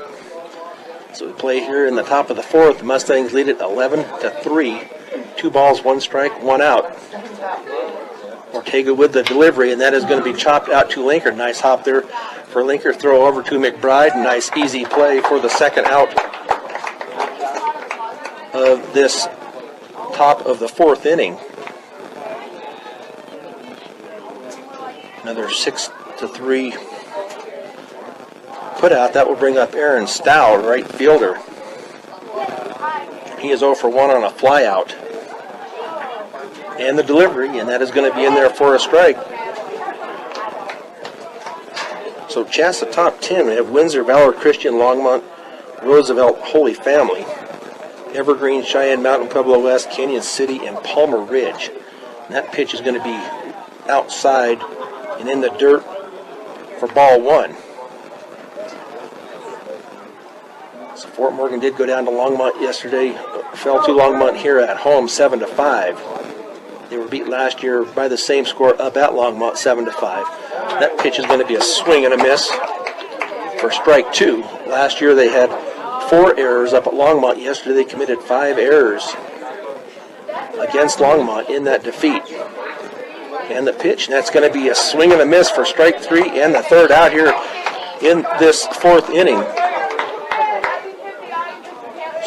So we play here in the top of the 4th. The Mustangs lead it 11-3. 2 balls, 1 strike, 1 out. Ortega with the delivery, and that is going to be chopped out to Linker. Nice hop there for Linker. Throw over to McBride. Nice easy play for the second out of this top of the 4th inning. Another 6-3 put out. That will bring up Aaron Stow, right fielder. He is 0 for 1 on a fly out. And the delivery, and that is going to be in there for a strike. So Chassa top 10, we have Windsor, Valor, Christian, Longmont, Roosevelt, Holy Family, Evergreen, Cheyenne Mountain, Pueblo West, Canyon City, and Palmer Ridge. And that pitch is going to be outside and in the dirt for ball 1. So Fort Morgan did go down to Longmont yesterday, fell to Longmont here at home 7-5. They were beat last year by the same score up at Longmont 7-5. That pitch is going to be a swing and a miss for strike 2. Last year they had 4 errors up at Longmont. Yesterday they committed 5 errors against Longmont in that defeat. And the pitch, and that's going to be a swing and a miss for strike 3 and the 3rd out here in this 4th inning.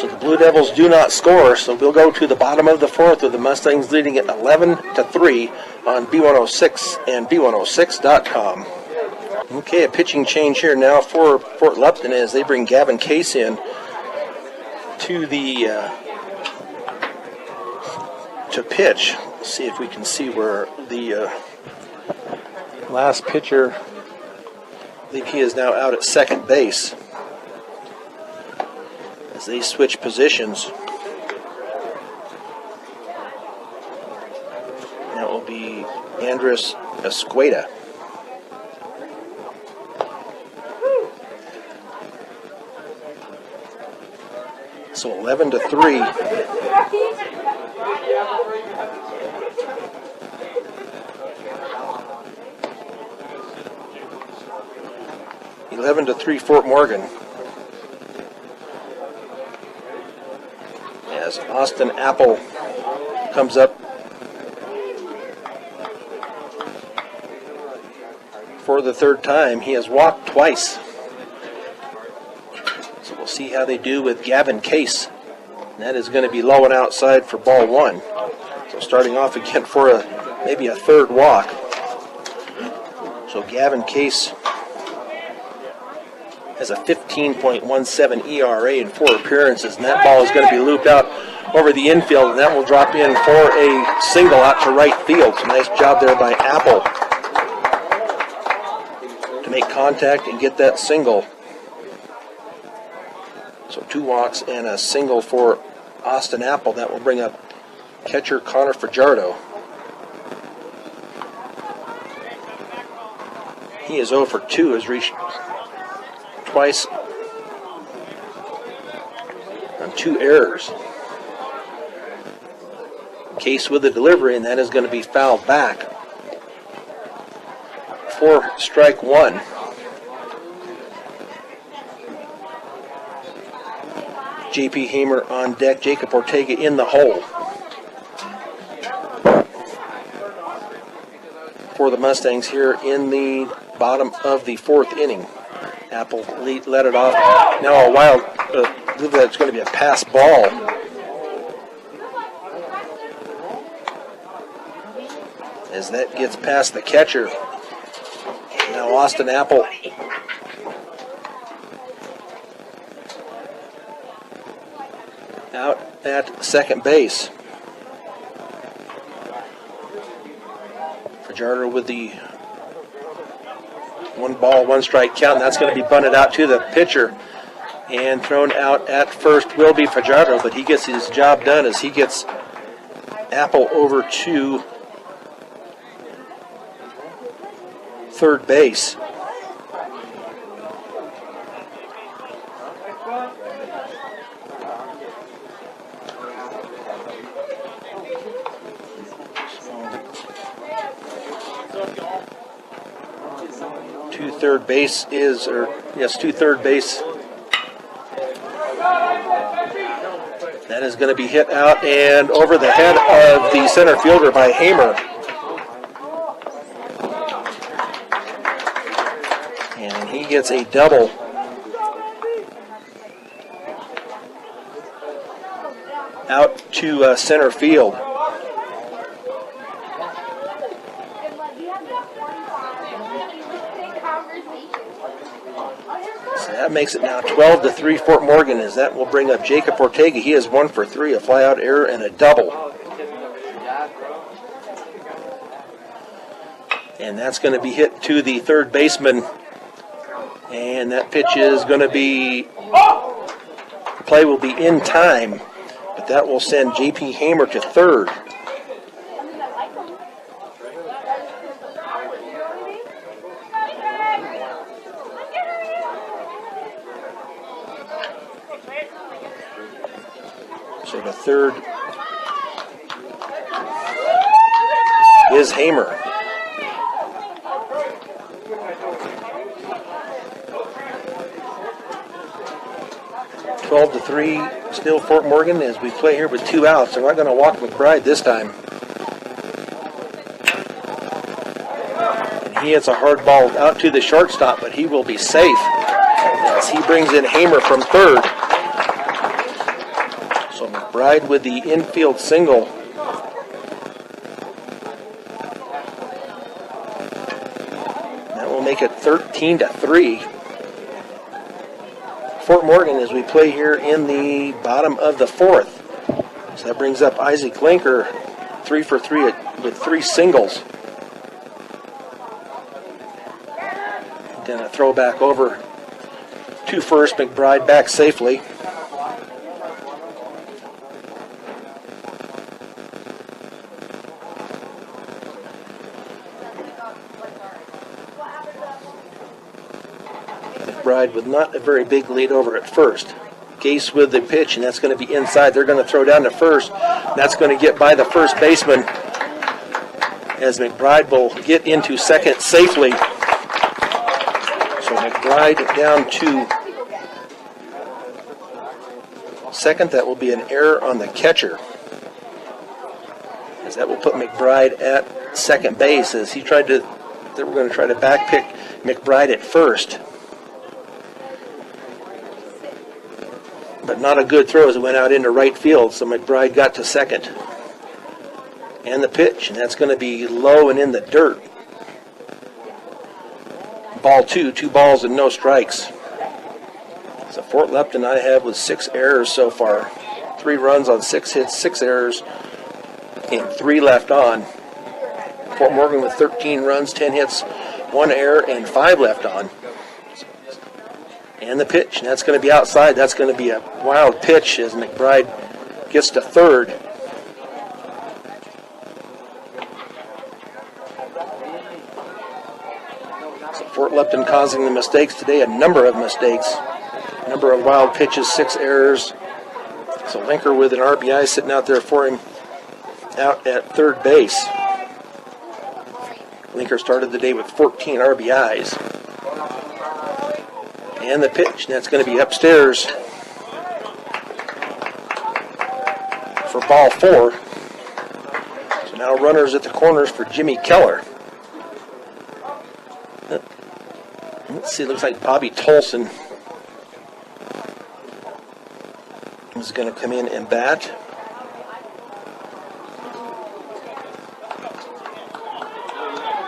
So the Blue Devils do not score, so we'll go to the bottom of the 4th with the Mustangs leading at 11-3 on B106 and B106.com. Okay, a pitching change here now for Fort Lupton as they bring Gavin Case in to the to pitch. Let's see if we can see where the last pitcher, I believe he is now out at second base as they switch positions. That will be Andres Escueda. So 11-3. 11-3 Fort Morgan. as Austin Apple comes up for the third time. He has walked twice. So we'll see how they do with Gavin Case. And that is going to be low and outside for ball one. So starting off again for maybe a third walk. So Gavin Case has a 15.17 ERA in 4 appearances, and that ball is going to be looped out over the infield, and that will drop in for a single out to right field. So nice job there by Apple to make contact and get that single. So 2 walks and a single for Austin Apple. That will bring up catcher Connor Fajardo. He is 0 for 2, has reached twice on 2 errors. Case with the delivery, and that is going to be fouled back for strike 1. J.P. Hamer on deck, Jacob Ortega in the hole. For the Mustangs here in the bottom of the 4th inning. Apple let it off. Now a wild, I believe that's going to be a pass ball. As that gets past the catcher. Now Austin Apple out at second base. Fajardo with the 1 ball, 1 strike count, and that's going to be bunted out to the pitcher. And thrown out at first will be Fajardo, but he gets his job done as he gets Apple over to third base. Third base is, or yes, to third base. That is going to be hit out and over the head of the center fielder by Hamer. And he gets a double. Out to center field. That makes it now 12-3 Fort Morgan, as that will bring up Jacob Ortega. He is 1 for 3, a flyout error and a double. And that's going to be hit to the third baseman. And that pitch is going to be, the play will be in time, but that will send J.P. Hamer to third. So the third is Hamer. to 3 still Fort Morgan as we play here with 2 outs. They're not going to walk McBride this time. And he hits a hard ball out to the shortstop, but he will be safe as he brings in Hamer from third. So McBride with the infield single. That will make it 13-3. Fort Morgan as we play here in the bottom of the 4th. So that brings up Isaac Linker, 3 for 3 with 3 singles. Then a throw back over to first, McBride back safely. McBride with not a very big lead over at first. Gase with the pitch, and that's going to be inside. They're going to throw down to first. That's going to get by the first baseman as McBride will get into second safely. So McBride down to second. That will be an error on the catcher, as that will put McBride at second base, as they were going to try to backpick McBride at first. But not a good throw as it went out into right field, so McBride got to second. And the pitch, and that's going to be low and in the dirt. Ball 2, 2 balls and no strikes. So Fort Lupton I have with 6 errors so far. 3 runs on 6 hits, 6 errors, and 3 left on. Fort Morgan with 13 runs, 10 hits, 1 error, and 5 left on. And the pitch, and that's going to be outside. That's going to be a wild pitch as McBride gets to third. So Fort Lupton causing the mistakes today, a number of mistakes. A number of wild pitches, 6 errors. So Linker with an RBI sitting out there for him out at third base. Linker started the day with 14 RBIs. And the pitch, and that's going to be upstairs for ball 4. So now runners at the corners for Jimmy Keller. Let's see, it looks like Bobby Tolson is going to come in and bat.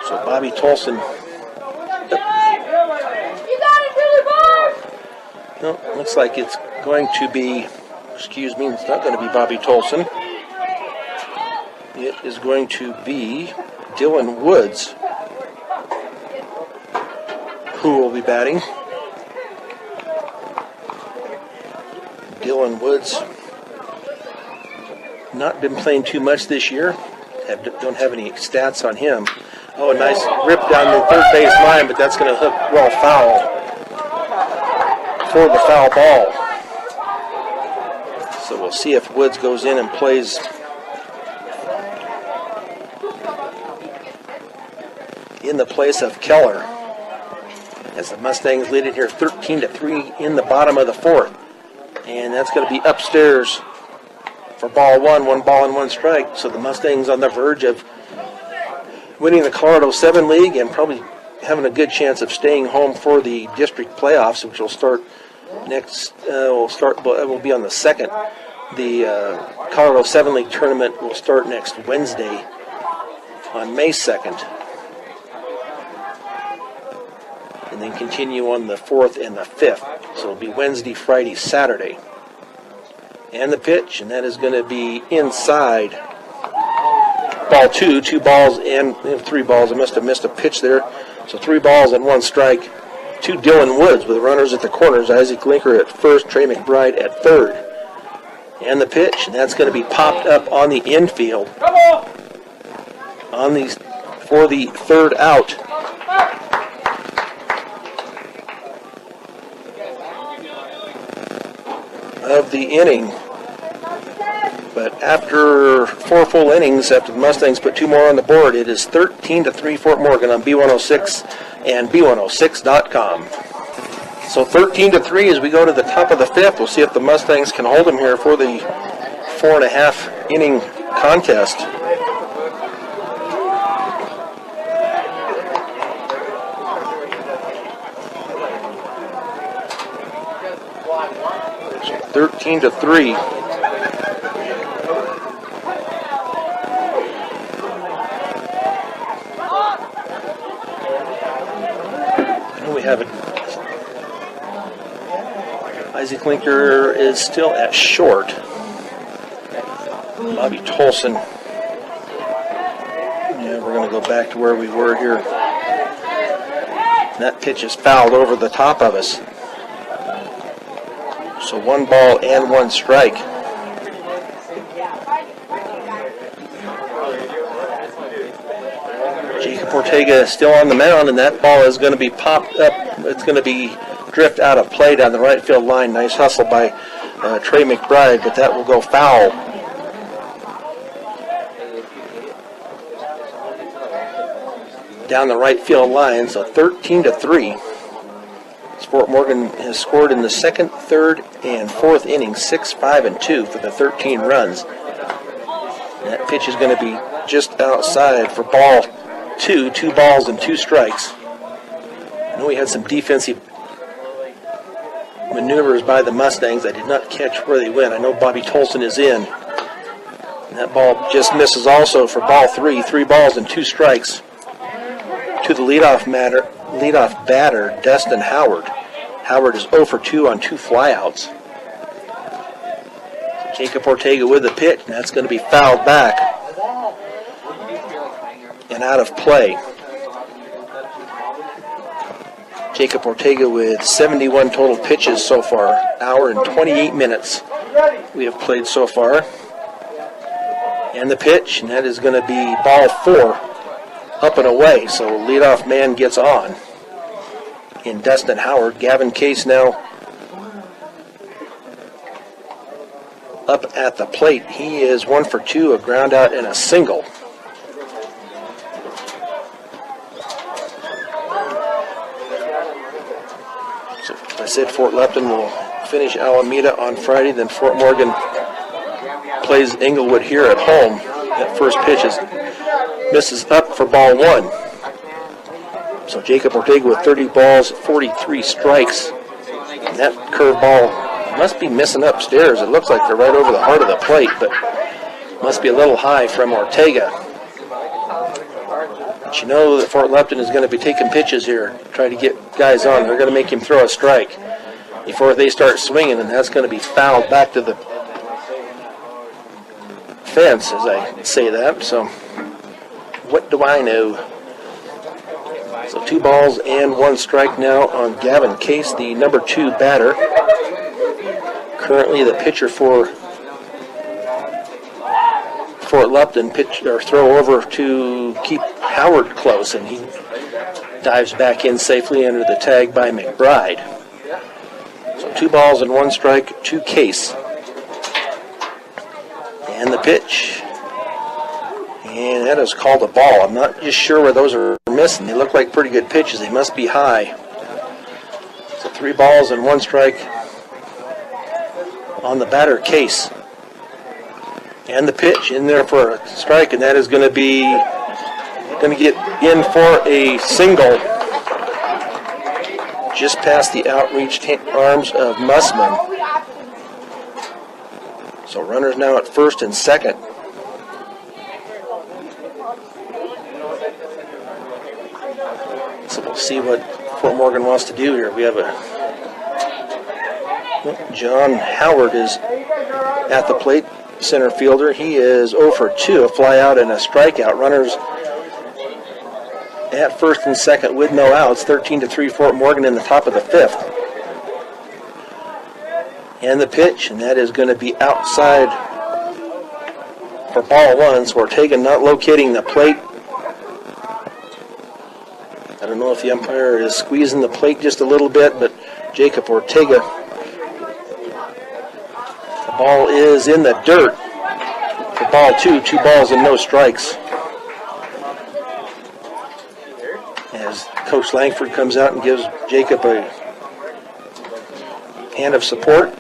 So Bobby Tolson. No, looks like it's going to be, it's not going to be Bobby Tolson. It is going to be Dylan Woods who will be batting. Dylan Woods, not been playing too much this year. Don't have any stats on him. Oh, a nice rip down the third base line, but that's going to hook well foul for the foul ball. So we'll see if Woods goes in and plays in the place of Keller, as the Mustangs lead it here 13-3 in the bottom of the 4th. And that's going to be upstairs for ball 1, 1 ball and 1 strike. So the Mustangs on the verge of winning the Colorado 7 League and probably having a good chance of staying home for the district playoffs, which will start will be on the 2nd. The Colorado 7 League tournament will start next Wednesday on May 2nd. And then continue on the 4th and the 5th. So it'll be Wednesday, Friday, Saturday. And the pitch, and that is going to be inside. Ball 2, 2 balls and 3 balls. I must have missed a pitch there. So 3 balls and 1 strike to Dylan Woods with runners at the corners. Isaac Linker at first, Trey McBride at third. And the pitch, and that's going to be popped up on the infield. For the third out. Of the inning. But after 4 full innings, after the Mustangs put 2 more on the board, it is 13-3 Fort Morgan on B106 and B106.com. So 13-3 as we go to the top of the 5th. We'll see if the Mustangs can hold them here for the 4.5 inning contest. So 13-3. We have it. Isaac Linker is still at short. Bobby Tolson. Yeah, we're going to go back to where we were here. That pitch is fouled over the top of us. So 1 ball and 1 strike. Jacob Ortega is still on the mound, and that ball is going to be popped up. It's going to be drift out of play down the right field line. Nice hustle by Trey McBride, but that will go foul. Down the right field line, so 13-3. Fort Morgan has scored in the second, third, and fourth innings, 6, 5, and 2 for the 13 runs. That pitch is going to be just outside for ball 2, 2 balls and 2 strikes. I know we had some defensive maneuvers by the Mustangs. I did not catch where they went. I know Bobby Tolson is in. And that ball just misses also for ball 3, 3 balls and 2 strikes to the leadoff batter, Dustin Howard. Howard is 0 for 2 on 2 flyouts. Jacob Ortega with the pitch, and that's going to be fouled back and out of play. Jacob Ortega with 71 total pitches so far, hour and 28 minutes we have played so far. And the pitch, and that is going to be ball 4, up and away, so leadoff man gets on. In Dustin Howard, Gavin Case now up at the plate. He is 1 for 2, a ground out and a single. So, as I said, Fort Lupton will finish Alameda on Friday, then Fort Morgan plays Englewood here at home. That first pitch misses up for ball 1. So Jacob Ortega with 30 balls, 43 strikes. And that curveball must be missing upstairs. It looks like they're right over the heart of the plate, but must be a little high from Ortega. But you know that Fort Lupton is going to be taking pitches here, try to get guys on. They're going to make him throw a strike before they start swinging, and that's going to be fouled back to the fence, as I say that. So what do I know? So 2 balls and 1 strike now on Gavin Case, the number 2 batter. Currently the pitcher for Fort Lupton throw over to keep Howard close, and he dives back in safely under the tag by McBride. So 2 balls and 1 strike to Case. And the pitch. And that is called a ball. I'm not just sure where those are missing. They look like pretty good pitches. They must be high. So 3 balls and 1 strike on the batter, Case. And the pitch in there for a strike, and that is going to get in for a single just past the outreached arms of Mussman. So runners now at first and second. So we'll see what Fort Morgan wants to do here. We have John Howard is at the plate, center fielder. He is 0 for 2, a fly out and a strikeout. Runners at first and second with no outs. 13-3 Fort Morgan in the top of the 5th. And the pitch, and that is going to be outside for ball 1. So Ortega not locating the plate. I don't know if the umpire is squeezing the plate just a little bit, but Jacob Ortega, the ball is in the dirt for ball 2, 2 balls and no strikes. As Coach Langford comes out and gives Jacob a hand of support,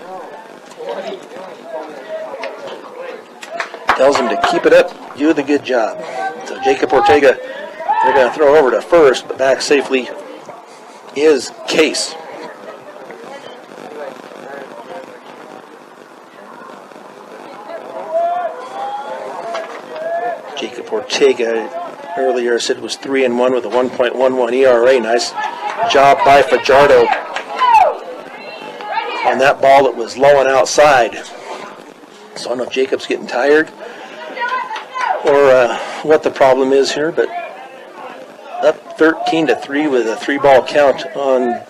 tells him to keep it up, do the good job. So Jacob Ortega, they're going to throw over to first, but back safely is Case. Jacob Ortega earlier said was 3-1 with a 1.11 ERA. Nice job by Fajardo on that ball that was low and outside. So I don't know if Jacob's getting tired or what the problem is here, but up 13-3 with a 3-ball count on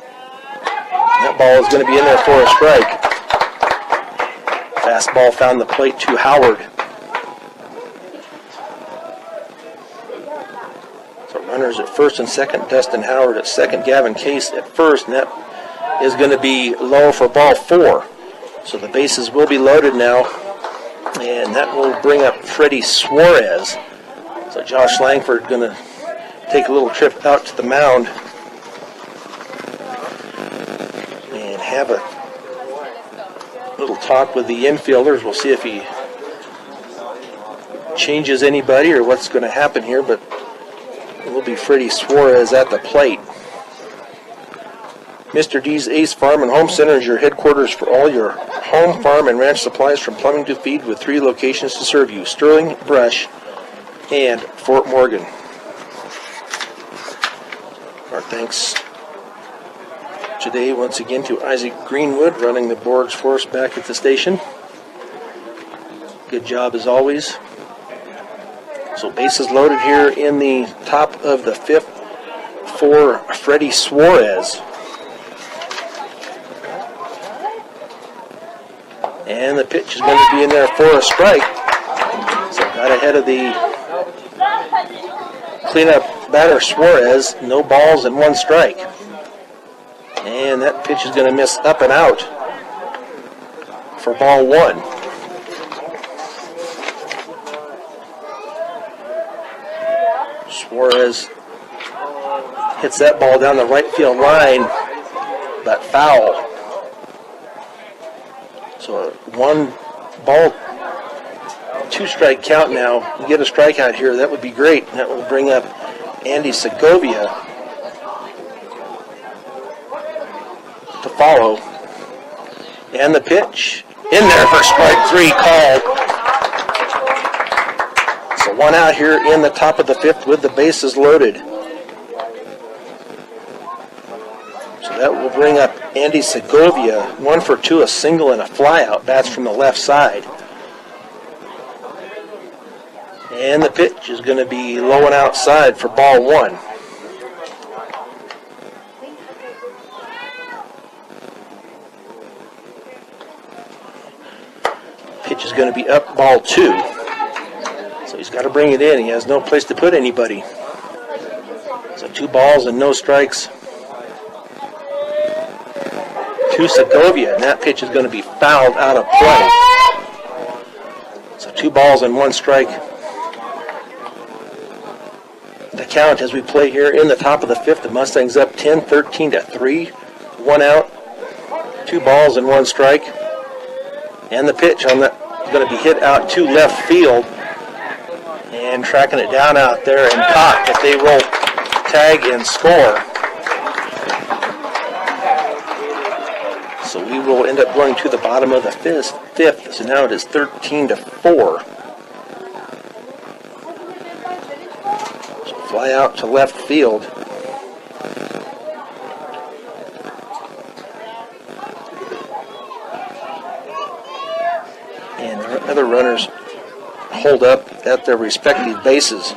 that ball is going to be in there for a strike. Fastball found the plate to Howard. So runners at first and second, Dustin Howard at second, Gavin Case at first, and that is going to be low for ball 4. So the bases will be loaded now, and that will bring up Freddie Suarez. So Josh Langford going to take a little trip out to the mound have a little talk with the infielders. We'll see if he changes anybody or what's going to happen here, but it will be Freddie Suarez at the plate. Mr. D's Ace Farm and Home Center is your headquarters for all your home, farm, and ranch supplies from plumbing to feed, with 3 locations to serve you: Sterling, Brush, and Fort Morgan. Our thanks today once again to Isaac Greenwood running the boards for us back at the station. Good job as always. So bases loaded here in the top of the 5th for Freddie Suarez. And the pitch is going to be in there for a strike. So got ahead of the cleanup batter Suarez. No balls and 1 strike. And that pitch is going to miss up and out for ball 1. Suarez hits that ball down the right field line, but foul. So a 1 ball, 2 strike count now. You get a strikeout here, that would be great. That will bring up Andy Segovia to follow. And the pitch in there for strike 3 called. So 1 out here in the top of the 5th with the bases loaded. So that will bring up Andy Segovia, 1 for 2, a single and a flyout. Bats from the left side. And the pitch is going to be low and outside for ball 1. Pitch is going to be up, ball 2. So he's got to bring it in. He has no place to put anybody. So 2 balls and no strikes to Segovia, and that pitch is going to be fouled out of play. So 2 balls and 1 strike. The count as we play here in the top of the 5th. The Mustangs up 13-3. 1 out, 2 balls and 1 strike. And the pitch on that is going to be hit out to left field. And tracking it down out there and caught, but they will tag and score. So we will end up going to the bottom of the 5th. So now it is 13-4. So fly out to left field. And the other runners hold up at their respective bases.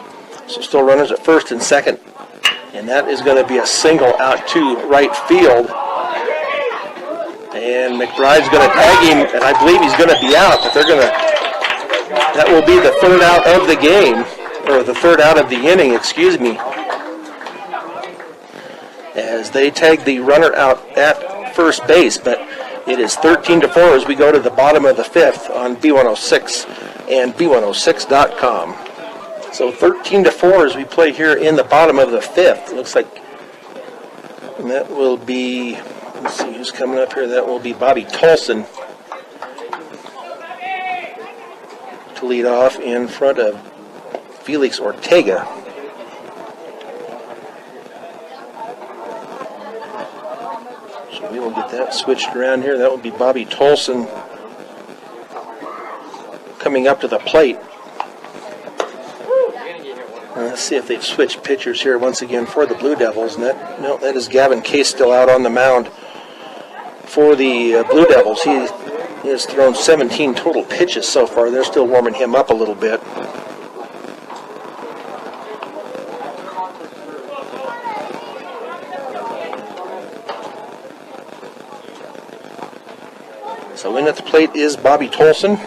So still runners at first and second. And that is going to be a single out to right field. And McBride's going to tag him, and I believe he's going to be out, but that will be the 3rd out of the game, or the 3rd out of the inning, excuse me, as they tag the runner out at first base. But it is 13-4 as we go to the bottom of the 5th on B106 and B106.com. So 13-4 as we play here in the bottom of the 5th. Looks like that will be, let's see who's coming up here. That will be Bobby Tolson to lead off in front of Felix Ortega. So we will get that switched around here. That will be Bobby Tolson coming up to the plate. Let's see if they've switched pitchers here once again for the Blue Devils. And that is Gavin Case still out on the mound for the Blue Devils. He has thrown 17 total pitches so far. They're still warming him up a little bit. So in at the plate is Bobby Tolson.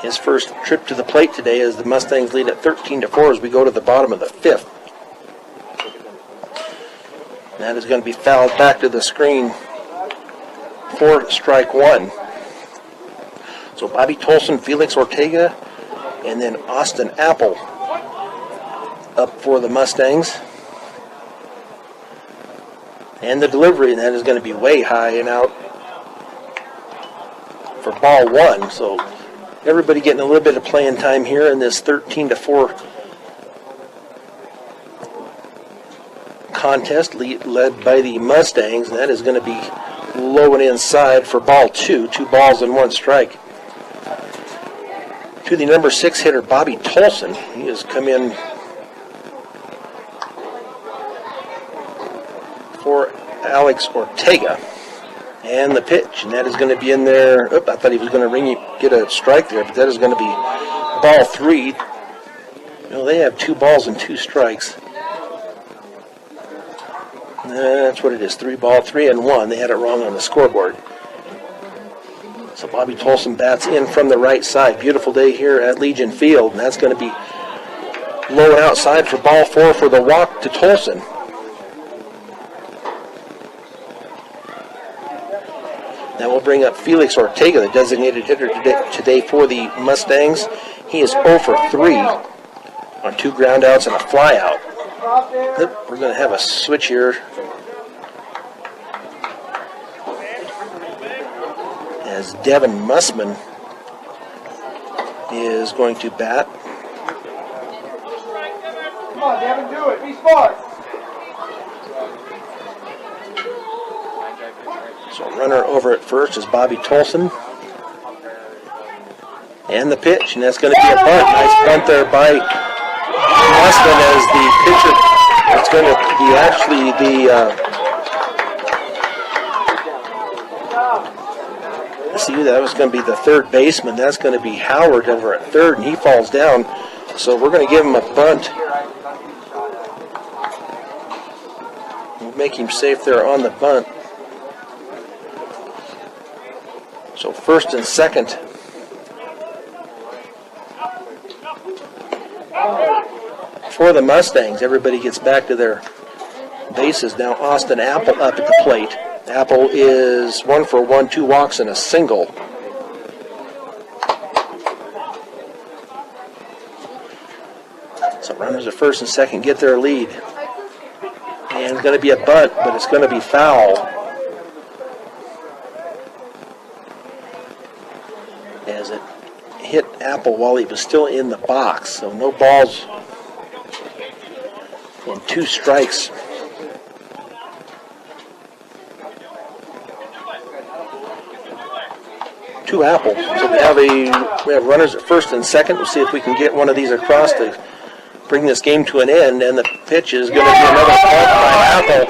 His first trip to the plate today as the Mustangs lead at 13-4 as we go to the bottom of the 5th. That is going to be fouled back to the screen for strike 1. So Bobby Tolson, Felix Ortega, and then Austin Apple up for the Mustangs. And the delivery, and that is going to be way high and out for ball one. So everybody getting a little bit of playing time here in this 13-4 contest led by the Mustangs. And that is going to be low and inside for ball two. 2 balls and 1 strike. To the number 6 hitter, Bobby Tolson. He has come in for Alex Ortega. And the pitch, and that is going to be in there. Oh, I thought he was going to get a strike there, but that is going to be ball 3. No, they have 2 balls and 2 strikes. That's what it is, 3 ball, 3 and 1. They had it wrong on the scoreboard. So Bobby Tolson bats in from the right side. Beautiful day here at Legion Field, and that's going to be low and outside for ball 4 for the walk to Tolson. That will bring up Felix Ortega, the designated hitter today for the Mustangs. He is 0 for 3 on 2 groundouts and a flyout. We're going to have a switch here as Devin Mussman is going to bat. Come on, Devin, do it. Be smart. So runner over at first is Bobby Tolson. And the pitch, and that's going to be a bunt. Nice bunt there by Mussman as the pitcher. It's going to be actually that was going to be the third baseman. That's going to be Howard over at third, and he falls down. So we're going to give him a bunt. We'll make him safe there on the bunt. So first and second. For the Mustangs, everybody gets back to their bases. Now Austin Apple up at the plate. Apple is 1 for 1, 2 walks and a single. So runners at first and second get their lead. And it's going to be a bunt, but it's going to be foul. As it hit Apple while he was still in the box. So no balls and 2 strikes. To Apple. So we have runners at first and second. We'll see if we can get one of these across to bring this game to an end. And the pitch is going to be another bunt by Apple.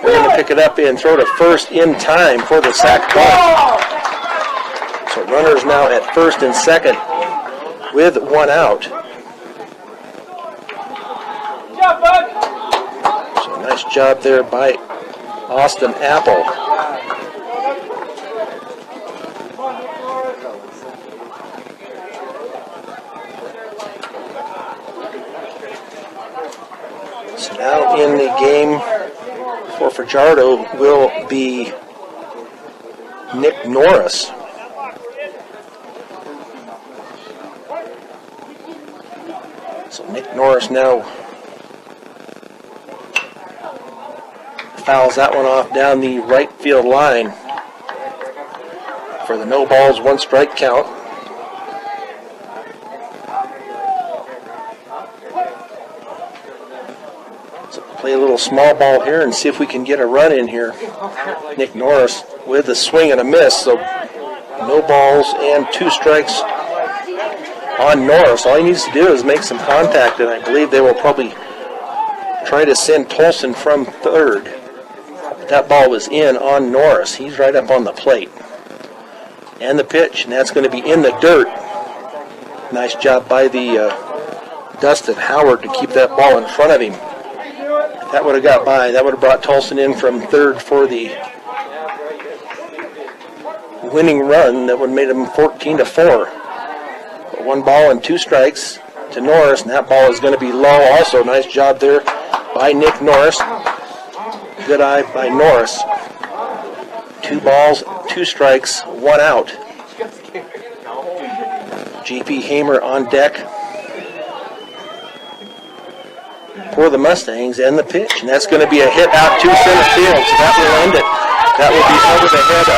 They're going to pick it up and throw to first in time for the sac bunt. So runners now at first and second with 1 out. So nice job there by Austin Apple. So now in the game for Fajardo will be Nick Norris. So Nick Norris now fouls that one off down the right field line for the no balls, 1 strike count. So play a little small ball here and see if we can get a run in here. Nick Norris with a swing and a miss. So no balls and 2 strikes on Norris. All he needs to do is make some contact, and I believe they will probably try to send Tolson from third. But that ball was in on Norris. He's right up on the plate. And the pitch, and that's going to be in the dirt. Nice job by the Dustin Howard to keep that ball in front of him. If that would have got by, that would have brought Tolson in from third for the winning run. That would have made him 14-4. 1 ball and 2 strikes to Norris, and that ball is going to be low also. Nice job there by Nick Norris. Good eye by Norris. 2 balls, 2 strikes, 1 out. GP Hamer on deck. for the Mustangs, and the pitch. And that's going to be a hit out to center field, so that will end it. That will be over the head of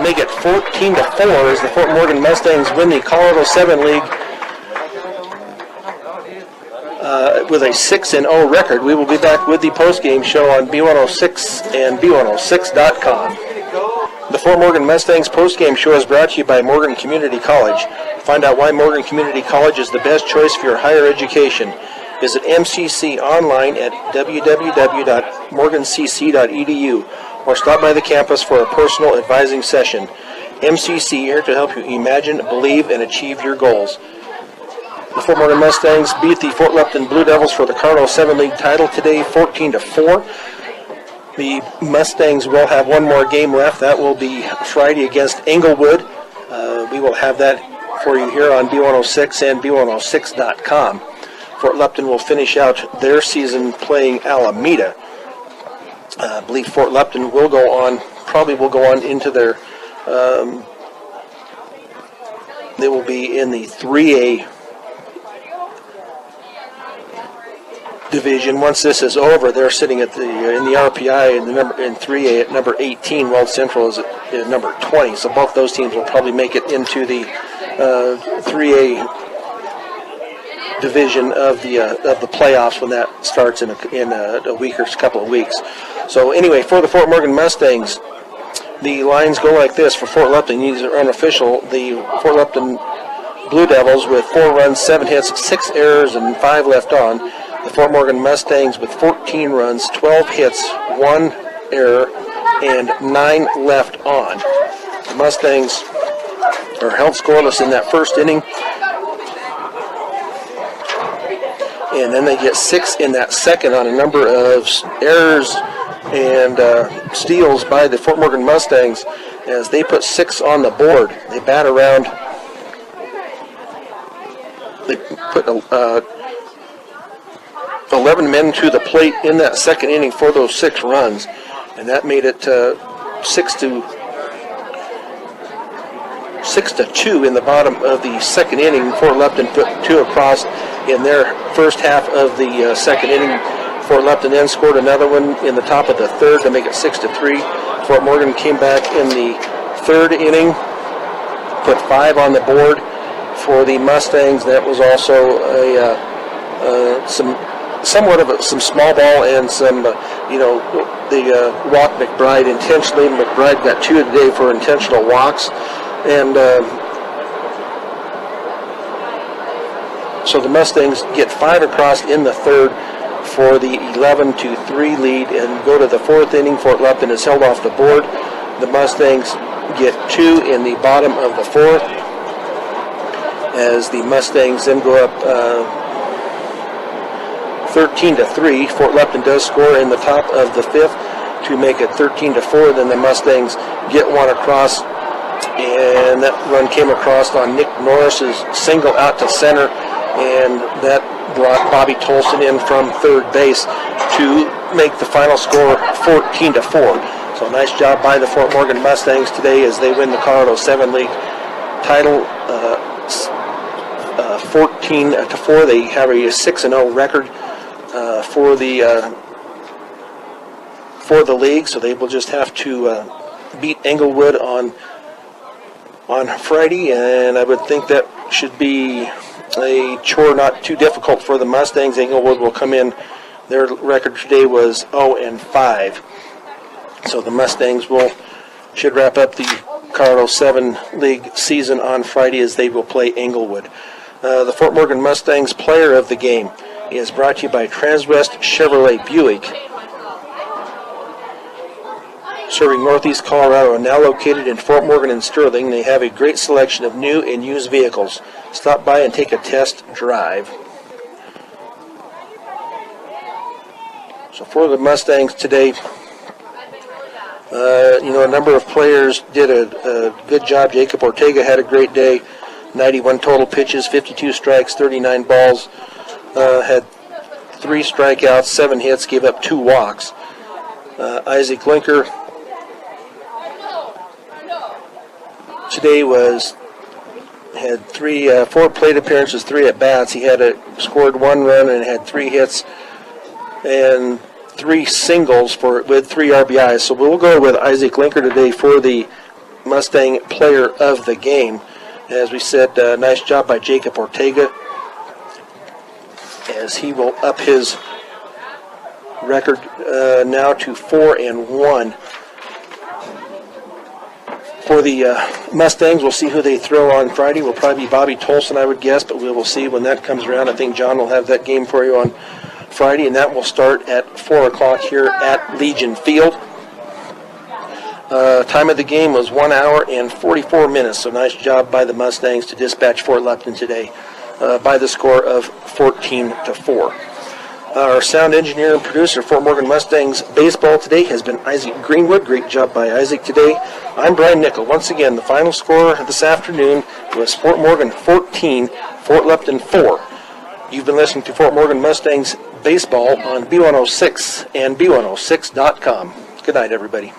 make it 14-4 as the Fort Morgan Mustangs win the Colorado 7 League with a 6-0 record. We will be back with the postgame show on B106 and B106.com. The Fort Morgan Mustangs postgame show is brought to you by Morgan Community College. Find out why Morgan Community College is the best choice for your higher education. Visit MCC online at www.morgancc.edu or stop by the campus for a personal advising session. MCC here to help you imagine, believe, and achieve your goals. The Fort Morgan Mustangs beat the Fort Lupton Blue Devils for the Colorado 7 League title today, 14-4. The Mustangs will have one more game left. That will be Friday against Englewood. We will have that for you here on B106 and B106.com. Fort Lupton will finish out their season playing Alameda. I believe Fort Lupton will go on into their, they will be in the 3A division. Once this is over, they're sitting at in the RPI in 3A at number 18. Weld Central is at number 20. So both those teams will probably make it into the 3A division of the playoffs when that starts in a week or a couple of weeks. So anyway, for the Fort Morgan Mustangs, the lines go like this. For Fort Lupton, these are unofficial. The Fort Lupton Blue Devils with 4 runs, 7 hits, 6 errors, and 5 left on. The Fort Morgan Mustangs with 14 runs, 12 hits, 1 error, and 9 left on. The Mustangs are held scoreless in that first inning, and then they get 6 in that second on a number of errors and steals by the Fort Morgan Mustangs as they put 6 on the board. They bat around. They put 11 men to the plate in that second inning for those 6 runs, and that made it 6-2 in the bottom of the second inning. Fort Lupton put 2 across in their first half of the second inning. Fort Lupton then scored another one in the top of the third to make it 6-3. Fort Morgan came back in the third inning, put 5 on the board for the Mustangs. That was also somewhat of some small ball and some, the walk McBride intentionally. McBride got 2 today for intentional walks. And so the Mustangs get 5 across in the third for the 11-3 lead and go to the fourth inning. Fort Lupton is held off the board. The Mustangs get 2 in the bottom of the fourth as the Mustangs then go up 13-3. Fort Lupton does score in the top of the fifth to make it 13-4. Then the Mustangs get 1 across, and that run came across on Nick Norris's single out to center, and that brought Bobby Tolson in from third base to make the final score 14-4. So nice job by the Fort Morgan Mustangs today as they win the Colorado 7 League title 14-4. They have a 6-0 record for the league, so they will just have to beat Englewood on Friday, and I would think that should be a chore not too difficult for the Mustangs. Englewood will come in. Their record today was 0-5. So the Mustangs should wrap up the Colorado 7 League season on Friday as they will play Englewood. The Fort Morgan Mustangs player of the game is brought to you by Transwest Chevrolet Buick, serving Northeast Colorado, and now located in Fort Morgan and Sterling. They have a great selection of new and used vehicles. Stop by and take a test drive. So for the Mustangs today, a number of players did a good job. Jacob Ortega had a great day. 91 total pitches, 52 strikes, 39 balls. Had 3 strikeouts, 7 hits, gave up 2 walks. Isaac Linker today had four plate appearances, 3 at bats. He scored 1 run and had 3 hits and 3 singles with 3 RBIs. So we'll go with Isaac Linker today for the Mustang Player of the Game. As we said, nice job by Jacob Ortega, as he will up his record now to 4-1. For the Mustangs, we'll see who they throw on Friday. Will probably be Bobby Tolson, I would guess, but we will see when that comes around. I think John will have that game for you on Friday, and that will start at 4 o'clock here at Legion Field. Time of the game was 1 hour and 44 minutes, so nice job by the Mustangs to dispatch Fort Lupton today by the score of 14-4. Our sound engineer and producer for Fort Morgan Mustangs baseball today has been Isaac Greenwood. Great job by Isaac today. I'm Brian Nickel. Once again, the final score this afternoon was Fort Morgan 14, Fort Lupton 4. You've been listening to Fort Morgan Mustangs baseball on B106 and B106.com. Good night, everybody.